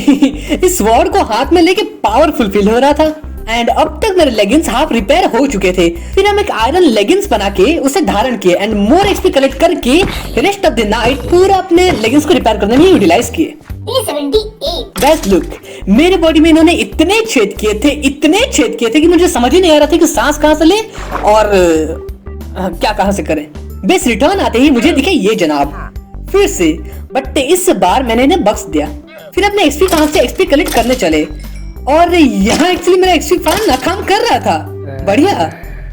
इस स्वॉर्ड को हाथ में लेके पावरफुल फील हो रहा था। एंड अब तक मेरे लेगिंग्स हाफ रिपेयर हो चुके थे। फिर हम एक आयरन लेगिंग्स बना के उसे धारण किए एंड मोर एक्सपी कलेक्ट करके रेस्ट ऑफ द नाइट पूरा अपने लेगिंग्स को रिपेयर करने में यूटिलाइज किए। Day 78. गाइस लुक, मेरे बॉडी में इन्होंने इतने छेद किए थे कि मुझे समझ ही नहीं आ रहा था कि सांस कहां से ले और क्या कहां से करें। बेस रिटर्न आते ही मुझे दिखे ये जनाब फिर से, बट इस बार मैंने इन्हें बख्श दिया। फिर अपने एक्सपी कहां से एक्सपी कलेक्ट करने चले और यहाँ एक्चुअली मेरा एक्सपी फैन नाकाम कर रहा था। बढ़िया,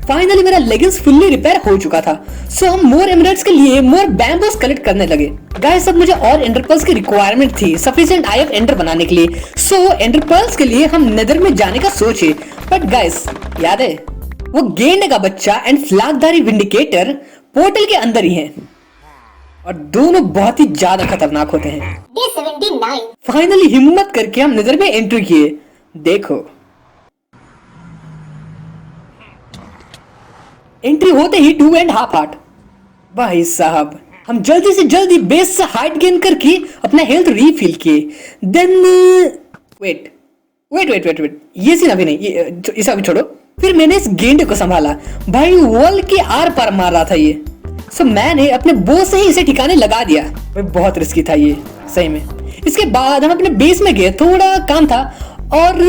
फाइनली मेरा लेगिंग्स फुल्ली रिपेयर हो चुका था। सो हम मोर एमराल्ड्स के लिए मोर बैम्बूस कलेक्ट करने लगे। गाइस अब मुझे और एंडर पर्ल्स की रिक्वायरमेंट थी सफिशिएंट आई ऑफ एंडर बनाने के लिए। सो एंडर पर्ल्स के लिए हम नेदर में जाने का सोचे, बट गाइस याद है वो गेंडे का बच्चा एंड फ्लैगधारी विंडिकेटर पोर्टल के अंदर ही हैं और दोनों बहुत ही ज्यादा खतरनाक होते हैं। Day 79. फाइनली हिम्मत करके हम नेदर में एंट्री किए। देखो एंट्री होते ही 2.5 हार्ट। भाई साहब हम जल्दी से जल्दी बेस से हाइट गेन करके अपना हेल्थ रीफिल किए। देन वेट, ये सीन अभी नहीं, इसे अभी छोड़ो। फिर मैंने इस गेंडे को संभाला। भाई वॉल के आर पार मार रहा था ये। सो मैंने अपने बो से ही इसे ठिकाने लगा दिया। भाई बहुत रिस्की था ये सही में। इसके बाद हम अपने बेस में गए, थोड़ा काम था और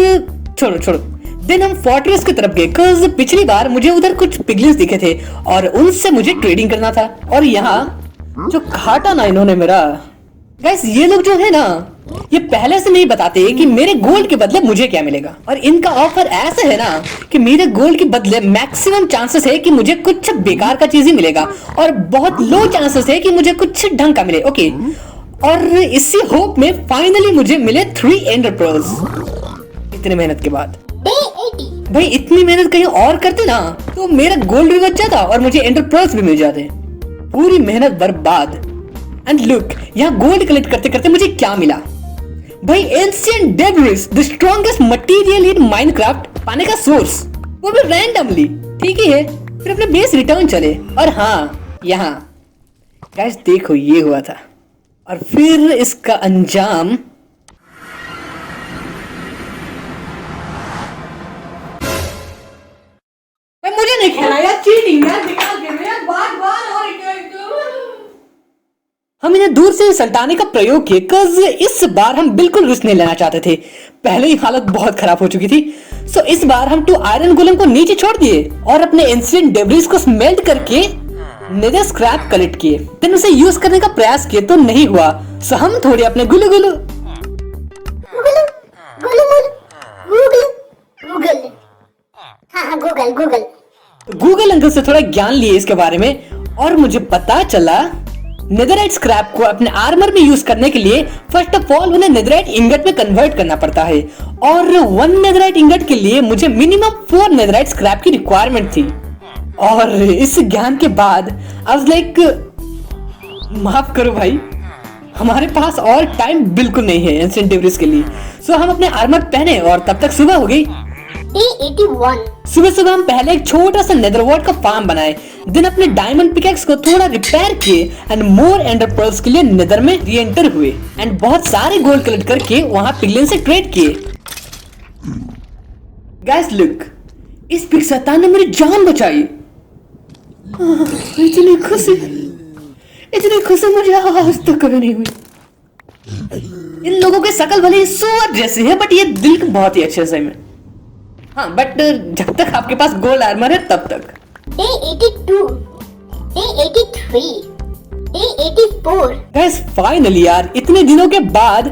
छोड़ो। देन हम फोर्ट्रेस की तरफ गए बिकॉज़ पिछली बार मुझे उधर कुछ पिगलिन्स दिखे थे और उनसे मुझे ट्रेडिंग करना था। और यहाँ जो काटा ना इन्होंने मेरा, गाइस ये लोग जो है ना ये पहले से नहीं बताते कि मेरे गोल्ड के बदले मुझे क्या मिलेगा। और इनका ऑफर ऐसा है ना कि मेरे गोल्ड के बदले मैक्सिमम चांसेस है कि मुझे कुछ बेकार का चीज ही मिलेगा और बहुत लो चांसेस है कि मुझे कुछ ढंग का मिले। ओके, और इसी होप में फाइनली मुझे मिले 3 एंडर पर्ल्स इतने मेहनत के बाद। Day 80. भाई इतनी मेहनत कहीं और करते ना तो मेरा गोल्ड भी बच जाता और मुझे एंडर पर्ल्स भी मिल जाते। पूरी मेहनत बर्बाद। एंड लुक, यहाँ गोल्ड कलेक्ट करते करते मुझे क्या मिला। भाई ancient debris, the strongest material in Minecraft पाने का सोर्स, वो भी रैंडमली। ठीक ही है, फिर अपने बेस रिटर्न चले और हाँ यहाँ गाइस देखो ये हुआ था और फिर इसका अंजाम। मुझे नहीं खेला यार, चीटिंग यार, निकाल के मेरा बार और हम इन्हें दूर से सल्टाने का प्रयोग किए बिकॉज़ इस बार हम बिल्कुल रिस्क नहीं लेना चाहते थे। पहले ही हालत बहुत खराब हो चुकी थी। सो इस बार हम 2 आयरन गोलेम को नीचे छोड़ दिए और अपने एंशिएंट डेब्रिस को स्मेल्ट करके नेदर स्क्रैप कलेक्ट किए। देन उसे यूज करने का प्रयास किए तो नहीं हुआ। सो हम थोड़े अपने गुलू गूगल अंकल से थोड़ा ज्ञान लिए इसके बारे में और मुझे पता चला नेदराइट स्क्रैप को अपने आर्मर में यूज करने के लिए फर्स्ट ऑफ ऑल उन्हें नेदराइट इंगट में कन्वर्ट करना पड़ता है और 1 नेदराइट इंगट के लिए मुझे मिनिमम 4 नेदराइट स्क्रैप की रिक्वायरमेंट थी। और इस ज्ञान के बाद आई वाज लाइक माफ करो भाई, हमारे पास और टाइम बिल्कुल नहीं है एंशिएंट डेब्रिस के लिए। सो हम अपने आर्मर पहने और तब तक सुबह हो गई। Day 81. सुबह हम पहले एक छोटा सा नेदर वॉर्ड का फार्म बनाए। दिन अपने डायमंड पिकैक्स को थोड़ा रिपेयर किए एंड मोर एंडर पर्ल्स के लिए नेदर में री एंटर हुए एंड बहुत सारे गोल्ड कलेक्ट करके वहां पिगलिन से ट्रेड किए। गाइस लुक, इस पिग शैतान ने मेरी जान बचाई। इतनी खुशी मुझे आज तक कभी नहीं हुई। इन लोगों के शकल भले ही सुअर जैसे है बट ये दिल के बहुत ही अच्छे से में। हाँ बट जब तक आपके पास गोल्ड आर्मर है तब तक। Day 82. Day 83. Day 84. Guys finally यार इतने दिनों के बाद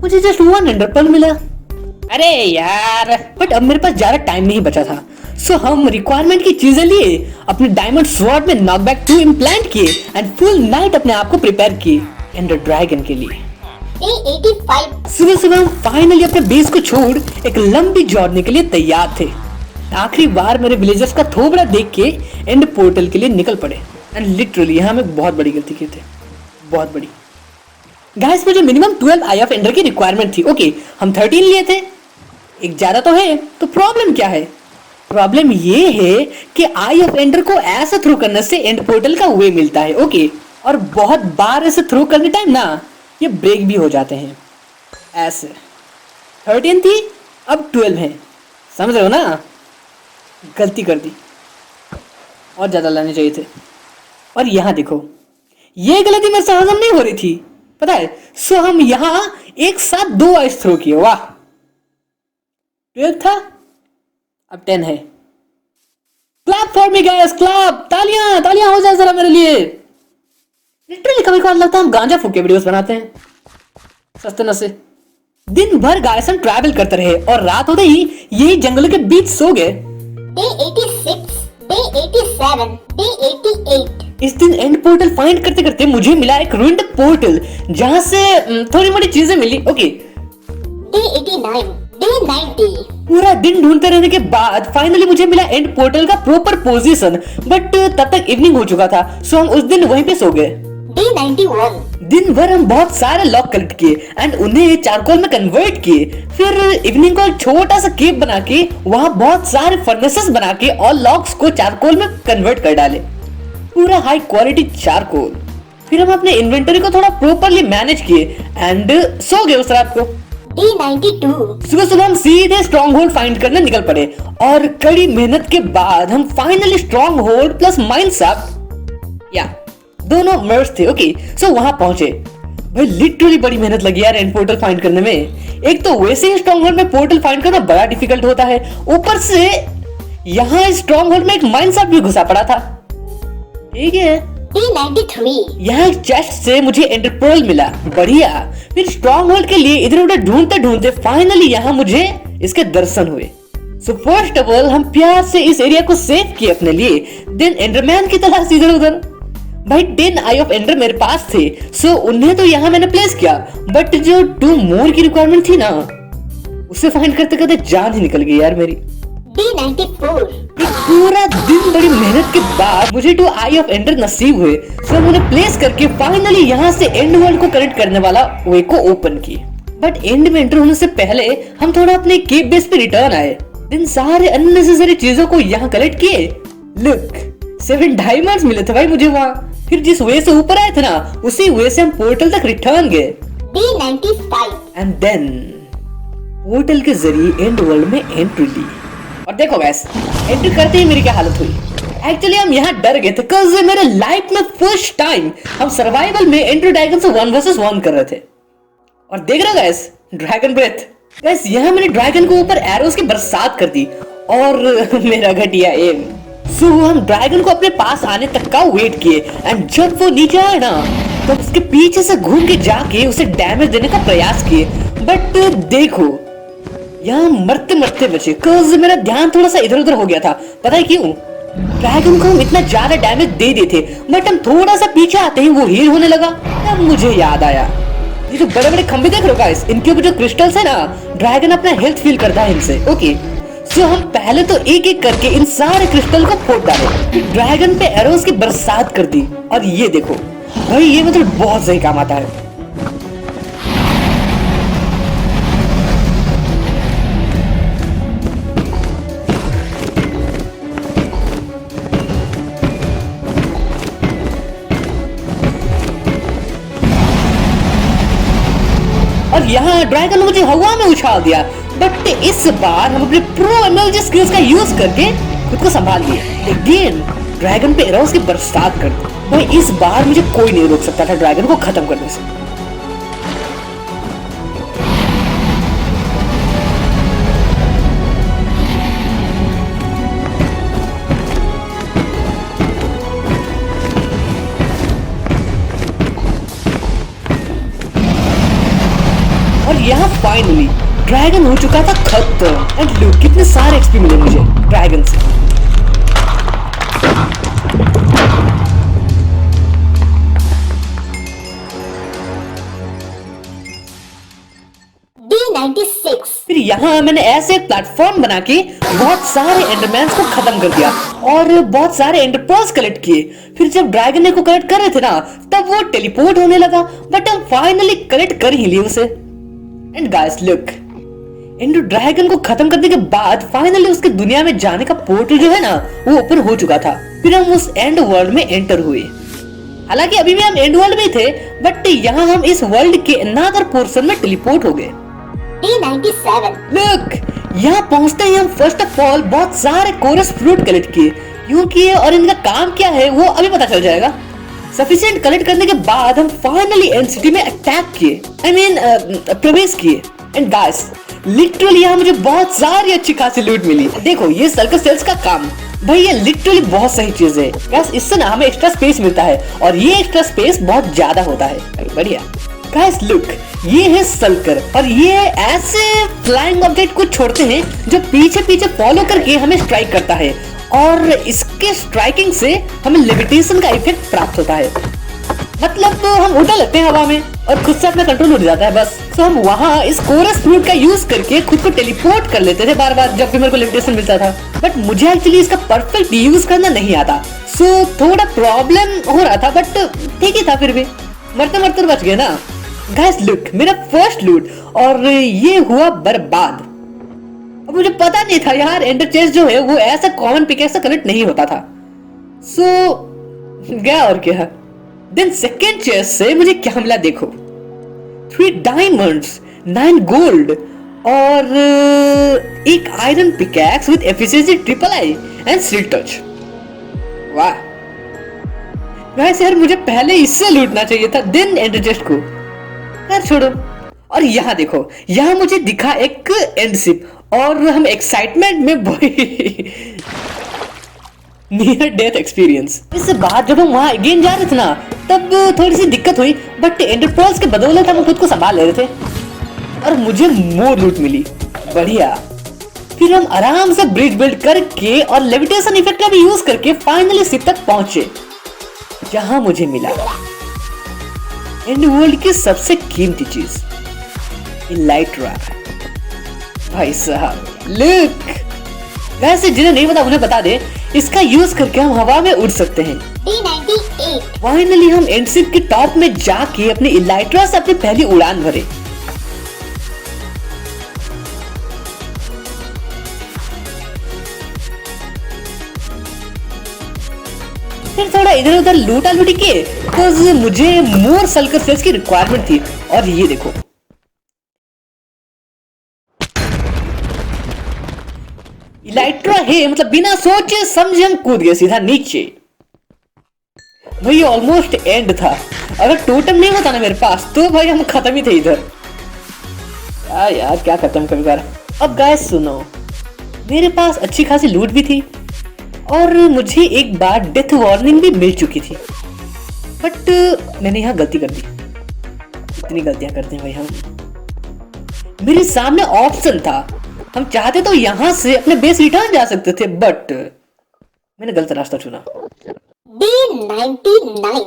मुझे जस्ट 1 एंडर पर्ल मिला। अरे यार, बट अब मेरे पास ज्यादा टाइम नहीं बचा था। सो हम रिक्वायरमेंट की चीजें लिए, अपने डायमंड स्वॉर्ड में नॉकबैक 2 इम्प्लांट किए एंड फुल नाइट अपने आप को प्रिपेयर किए एंडर ड्रैगन के लिए। Day 85. सुबह हम फाइनली अपने बेस को छोड़ एक लंबी जर्नी के लिए तैयार थे। आखिरी बार मेरे विलेजर्स का थोबड़ा देख के एंड पोर्टल के लिए निकल पड़े एंड लिटरली यहाँ में बहुत बड़ी गलती की थी, बहुत बड़ी। गाइस मुझे मिनिमम 12 आई ऑफ एंडर की रिक्वायरमेंट थी। ओके, हम 13 लिए थे, एक ज्यादा तो है, तो प्रॉब्लम क्या है? प्रॉब्लम ये है कि आई ऑफ एंडर को ऐसा थ्रो करने से एंड पोर्टल का वे मिलता है। ओके, और बहुत बार ऐसे थ्रो करने टाइम ना ये ब्रेक भी हो जाते हैं ऐसे। 13 थी अब 12 है, समझ रहे हो ना? गलती कर दी, और ज़्यादा लाने चाहिए थे। और यहाँ देखो, ये गलती मेरे से हजम नहीं हो रही थी, पता है। सो हम यहाँ एक साथ 2 आइस थ्रो किए, वाह। 12 था अब 10 है। Clap for me guys, clap, तालियां तालियां हो जाए जरा मेरे लिए। लिटरली कभी कभार लगता है हम गांजा फूक के वीडियोस बनाते हैं, सस्ते नशे। दिन भर गाइस हम ट्रैवल करते रहे और रात होते ही यही जंगल के बीच सो गए। Day 86, Day 87, Day 88. इस दिन एंड पोर्टल फाइंड करते करते मुझे मिला एक रूइंड पोर्टल, जहां से थोड़ी मोड़ी चीजें मिली। Okay, Day 89, Day 90. पूरा दिन ढूंढते रहने के बाद फाइनली मुझे मिला एंड पोर्टल का प्रॉपर पोजीशन, बट तब तक इवनिंग हो चुका था। सो हम उस दिन वहीं पे सो गए। Day 91. दिन भर हम बहुत सारे लॉक कलेक्ट किए एंड उन्हें चारकोल में कन्वर्ट किए। फिर इवनिंग को एक छोटा सा केव बना के वहाँ बहुत सारे फर्नेसेस बना के और लॉक्स को चारकोल में कन्वर्ट कर डाले, पूरा हाई क्वालिटी चारकोल। फिर हम अपने इन्वेंटरी को थोड़ा प्रॉपरली मैनेज किए एंड सो गए उस रात को। Day 92. सुबह सुबह हम सीधे स्ट्रॉन्ग होल्ड फाइंड करने निकल पड़े और कड़ी मेहनत के बाद हम finally strong hold plus mind shaft, या दोनों मर्ज थे। ओके, सो वहां पहुंचे। भाई लिटरली बड़ी मेहनत लगी यार एंड पोर्टल फाइंड करने में। एक तो वैसे ही स्ट्रॉन्ग होल्ड में पोर्टल फाइंड करना बड़ा डिफिकल्ट होता है, ऊपर से यहाँ स्ट्रॉन्ग होल्ड में एक माइंड शाफ्ट भी घुसा पड़ा था। ठीक है, Day 93. यहाँ एक चेस्ट से मुझे एंडर पर्ल मिला, बढ़िया। फिर स्ट्रॉन्ग होल्ड के लिए इधर उधर ढूंढते ढूंढते फाइनली यहाँ मुझे इसके दर्शन हुए। सो फर्स्ट ऑफ ऑल हम प्यार से इस एरिया को सेव किए अपने लिए, देन एंडरमैन की तलाश इधर उधर। भाई 10 आई ऑफ एंडर मेरे पास थे, सो उन्हें तो यहाँ मैंने प्लेस किया, बट जो 2 मोर की रिक्वायरमेंट थी ना, उसे फाइंड करते करते जान ही निकल गई यार मेरी। Day 94. एक पूरा दिन बड़ी मेहनत के बाद मुझे 2 आई ऑफ एंडर नसीब हुए, सो हम उन्हें प्लेस करके फाइनली यहाँ से एंड वर्ल्ड को कनेक्ट करने वाला वे को ओपन किए। बट एंड में एंटर होने से पहले हम थोड़ा अपने केव बेस पे रिटर्न आए, दिन सारे अननेसेसरी चीजों को यहाँ कलेक्ट किए। लुक, 7 डायमंड्स मिले थे भाई मुझे वहाँ। फिर जिस वे से ऊपर आए थे ना, उसी वे से हम पोर्टल तक रिटर्न गए Day 95. एंड देन पोर्टल के जरिए एंड वर्ल्ड में एंट्री ली। और देखो गैस, एंट्री करते ही मेरी क्या हालत हुई। एक्चुअली हम यहाँ डर गए थे, बिकॉज़ मेरे लाइफ में फर्स्ट टाइम हम सर्वाइवल में एंड्रू ड्रैगन से 1 वर्सेस 1 कर रहे थे। और देख रहे हो गैस, ड्रैगन ब्रेथ। गैस यहाँ मैंने ड्रैगन को ऊपर एरोस की बरसात कर दी और मेरा घटिया एम। सो हम ड्रैगन को अपने पास आने तक का वेट किए एंड जब वो नीचे आया ना, तो उसके पीछे से घूम के जाके उसे डैमेज देने का प्रयास किए। बट देखो, यहाँ मरते मरते बचे, बिकॉज़ मेरा ध्यान थोड़ा सा इधर उधर हो गया था। पता है क्यों? ड्रैगन को हम इतना ज्यादा डैमेज दे दिए थे, बट हम थोड़ा सा पीछे आते ही वो हील होने लगा। तब मुझे याद आया, ये जो बड़े बड़े खंभे देख रहे हो गाइस, इनके ऊपर जो क्रिस्टल्स है ना, ड्रैगन अपना हेल्थ फील करता है इनसे। ओके, सो हम पहले तो एक एक करके इन सारे क्रिस्टल को फोड़ डाले, ड्रैगन पे एरोस की बरसात कर दी। और ये देखो भाई, ये मतलब बहुत सही काम आता है। और यहाँ ड्रैगन ने मुझे हवा में उछाल दिया, बट इस बार हम अपने प्रो एमएलजी स्किल्स का यूज करके खुद को संभाल लिया। अगेन ड्रैगन पे एरोस की बरसात कर दी। भाई इस बार मुझे कोई नहीं रोक सकता था ड्रैगन को खत्म करने से। और यहाँ फाइनली ड्रैगन हो चुका था खत्म। एंड लुक, कितने सारे एक्सपी मिले मुझे ड्रैगन से। Day 96. फिर यहाँ मैंने ऐसे एक प्लेटफॉर्म बना के बहुत सारे एंडरमैन्स को खत्म कर दिया और बहुत सारे एंडर पर्ल्स कलेक्ट किए। फिर जब ड्रैगन को कलेक्ट कर रहे थे ना, तब वो टेलीपोर्ट होने लगा, बट हम फाइनली कलेक्ट कर ही लिए उसे। And guys look, Ender Dragon को खत्म करने के बाद फाइनली उसके दुनिया में जाने का पोर्टल जो है ना, वो ओपन हो चुका था। फिर हम उस एंड वर्ल्ड में एंटर हुए। हालांकि अभी भी हम एंड वर्ल्ड में थे, बट यहाँ हम इस वर्ल्ड के अनदर पोर्शन में टेलीपोर्ट हो गए। Day 97. लुक, यहाँ पहुँचते ही हम फर्स्ट ऑफ ऑल बहुत सारे कोरस फ्रूट कलेक्ट किए, यूं किए, और इनका काम क्या है वो अभी पता चल जाएगा। सफिशिएंट कलेक्ट करने के बाद हम फाइनली एंड सिटी में अटैक किए, प्रवेश किए। एंड गाइस, लिटरली यहाँ मुझे बहुत सारी अच्छी खासी लूट मिली। देखो, ये सर्कस सेल्स का काम, भाई ये लिटरली बहुत सही चीज है। गाइस, इससे ना हमें एक्स्ट्रा स्पेस मिलता है, और ये एक्स्ट्रा स्पेस बहुत ज्यादा होता है। बढ़िया। गाइस लुक, ये है सल्कर, और ये ऐसे फ्लाइंग ऑब्जेक्ट को छोड़ते हैं जो पीछे पीछे फॉलो करके हमें स्ट्राइक करता है, और इसके स्ट्राइकिंग से हमें लेविटेशन का इफेक्ट प्राप्त होता है। मतलब तो हम उड़ने लगते हैं हवा में और खुद से अपना कंट्रोल उड़ जाता है बस। तो हम वहाँ इस कोरस फ्रूट का यूज करके खुद को टेलीपोर्ट कर लेते थे बार बार जब भी मेरे को लेविटेशन मिलता था। बट मुझे एक्चुअली इसका परफेक्ट यूज करना नहीं आता, सो थोड़ा प्रॉब्लम हो रहा था, बट ठीक ही था। फिर भी मरते मरते बच गए ना। गाइस लुक, मेरा फर्स्ट लूट, और ये हुआ बर्बाद। अब मुझे पता नहीं था यार, एंडर चेस्ट जो है वो ऐसा कॉमन पिकैक्स से कनेक्ट नहीं होता था, सो गया और क्या। देन सेकेंड चेस्ट से मुझे क्या मिला देखो, 3 डायमंड्स, 9 गोल्ड, और एक iron pickaxe with efficiency III and steel touch. वाह गाइस यार, मुझे पहले इससे लूटना चाहिए था, देन एंडर चेस्ट को। यार छोड़ो। और यहाँ देखो, यहाँ मुझे दिखा एक एंड शिप, और हम एक्साइटमेंट में नियर डेथ एक्सपीरियंस। इससे बाद जब हम वहाँ अगेन जा रहे थे ना, तब थोड़ी सी दिक्कत हुई, बट एंडर पर्ल्स के बदौलत हम खुद को संभाल ले रहे थे, और मुझे मोर लूट मिली। बढ़िया। फिर हम आराम से ब्रिज बिल्ड करके और लेविटेशन इफेक्ट का भी यूज करके फाइनली शिप तक पहुंचे, जहां मुझे मिला एंड वर्ल्ड की सबसे कीमती चीज, इलाइट्रा। भाई साहब लुक, वैसे जिन्हें नहीं पता उन्हें बता दे, इसका यूज करके हम हवा में उड़ सकते हैं। Day 98. फाइनली हम एंडशिप के टॉप में जाके अपने इलाइट्रा से अपनी पहली उड़ान भरे। फिर थोड़ा इधर उधर लूटा लूटी के, तो मुझे मोर सल्कर सेल्स की रिक्वायरमेंट थी, और ये देखो इलाइट्रा है, मतलब बिना सोचे समझे हम कूद गए सीधा नीचे। भाई ऑलमोस्ट एंड था, अगर टोटम नहीं होता ना मेरे पास तो भाई हम खत्म ही थे इधर। यार क्या खत्म कभी बार। अब गाइस सुनो, मेरे पास अच्छी खासी लूट भी थी, और मुझे एक बार डेथ वार्निंग भी मिल चुकी थी, बट मैंने यहाँ गलती कर दी। इतनी गलतियां करते हैं भाई हम। मेरे सामने ऑप्शन था, हम चाहते तो यहाँ से अपने बेस रिटर्न जा सकते थे, बट मैंने गलत रास्ता चुना। Day 99.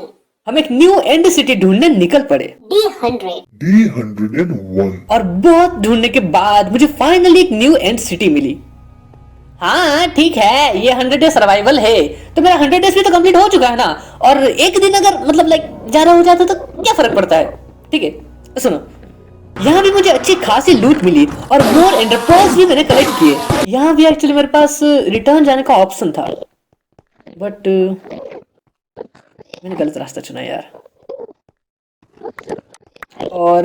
हम एक न्यू एंड सिटी ढूंढने निकल पड़े। Day 100. Day 101. और बहुत ढूंढने के बाद मुझे फाइनली एक न्यू एंड सिटी मिली। हाँ ठीक है, ये 100 डे सर्वाइवल है, तो मेरा 100 डेज भी तो कंप्लीट हो चुका है ना, और एक दिन अगर मतलब लाइक ज्यादा हो जाता तो क्या फर्क पड़ता है। ठीक है, सुनो, यहाँ भी मुझे अच्छी खासी लूट मिली, और मोर एंडर पर्ल्स भी मैंने कलेक्ट किए। यहाँ भी एक्चुअली मेरे पास रिटर्न जाने का ऑप्शन था, बट मैंने गलत रास्ता चुना यार। और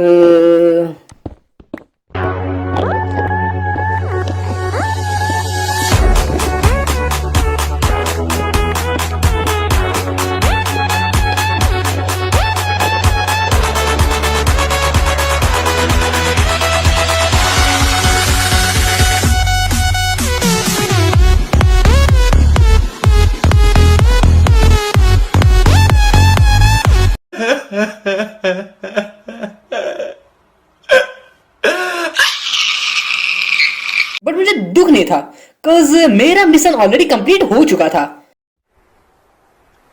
बट मुझे दुख नहीं था, cause मेरा मिशन ऑलरेडी कंप्लीट हो चुका था।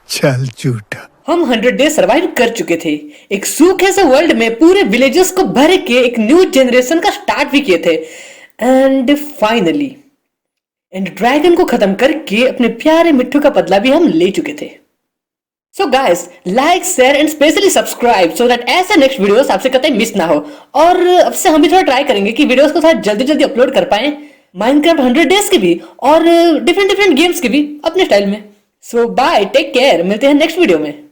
चल झूठा। हम 100 डे सरवाइव कर चुके थे, एक सूखे से वर्ल्ड में पूरे विलेजेस को भर के एक न्यू जनरेशन का स्टार्ट भी किए थे, एंड फाइनली एंड ड्रैगन को खत्म करके अपने प्यारे मिट्टू का बदला भी हम ले चुके थे। So guys, like share and specially subscribe so that ऐसे नेक्स्ट वीडियोस आपसे कतई मिस ना हो। और अब से हम भी थोड़ा ट्राई करेंगे कि वीडियोस को थोड़ा जल्दी जल्दी अपलोड कर पाए, माइनक्राफ्ट 100 डेज के भी और डिफरेंट गेम्स के भी अपने स्टाइल में। सो बाय, टेक केयर, मिलते हैं नेक्स्ट वीडियो में।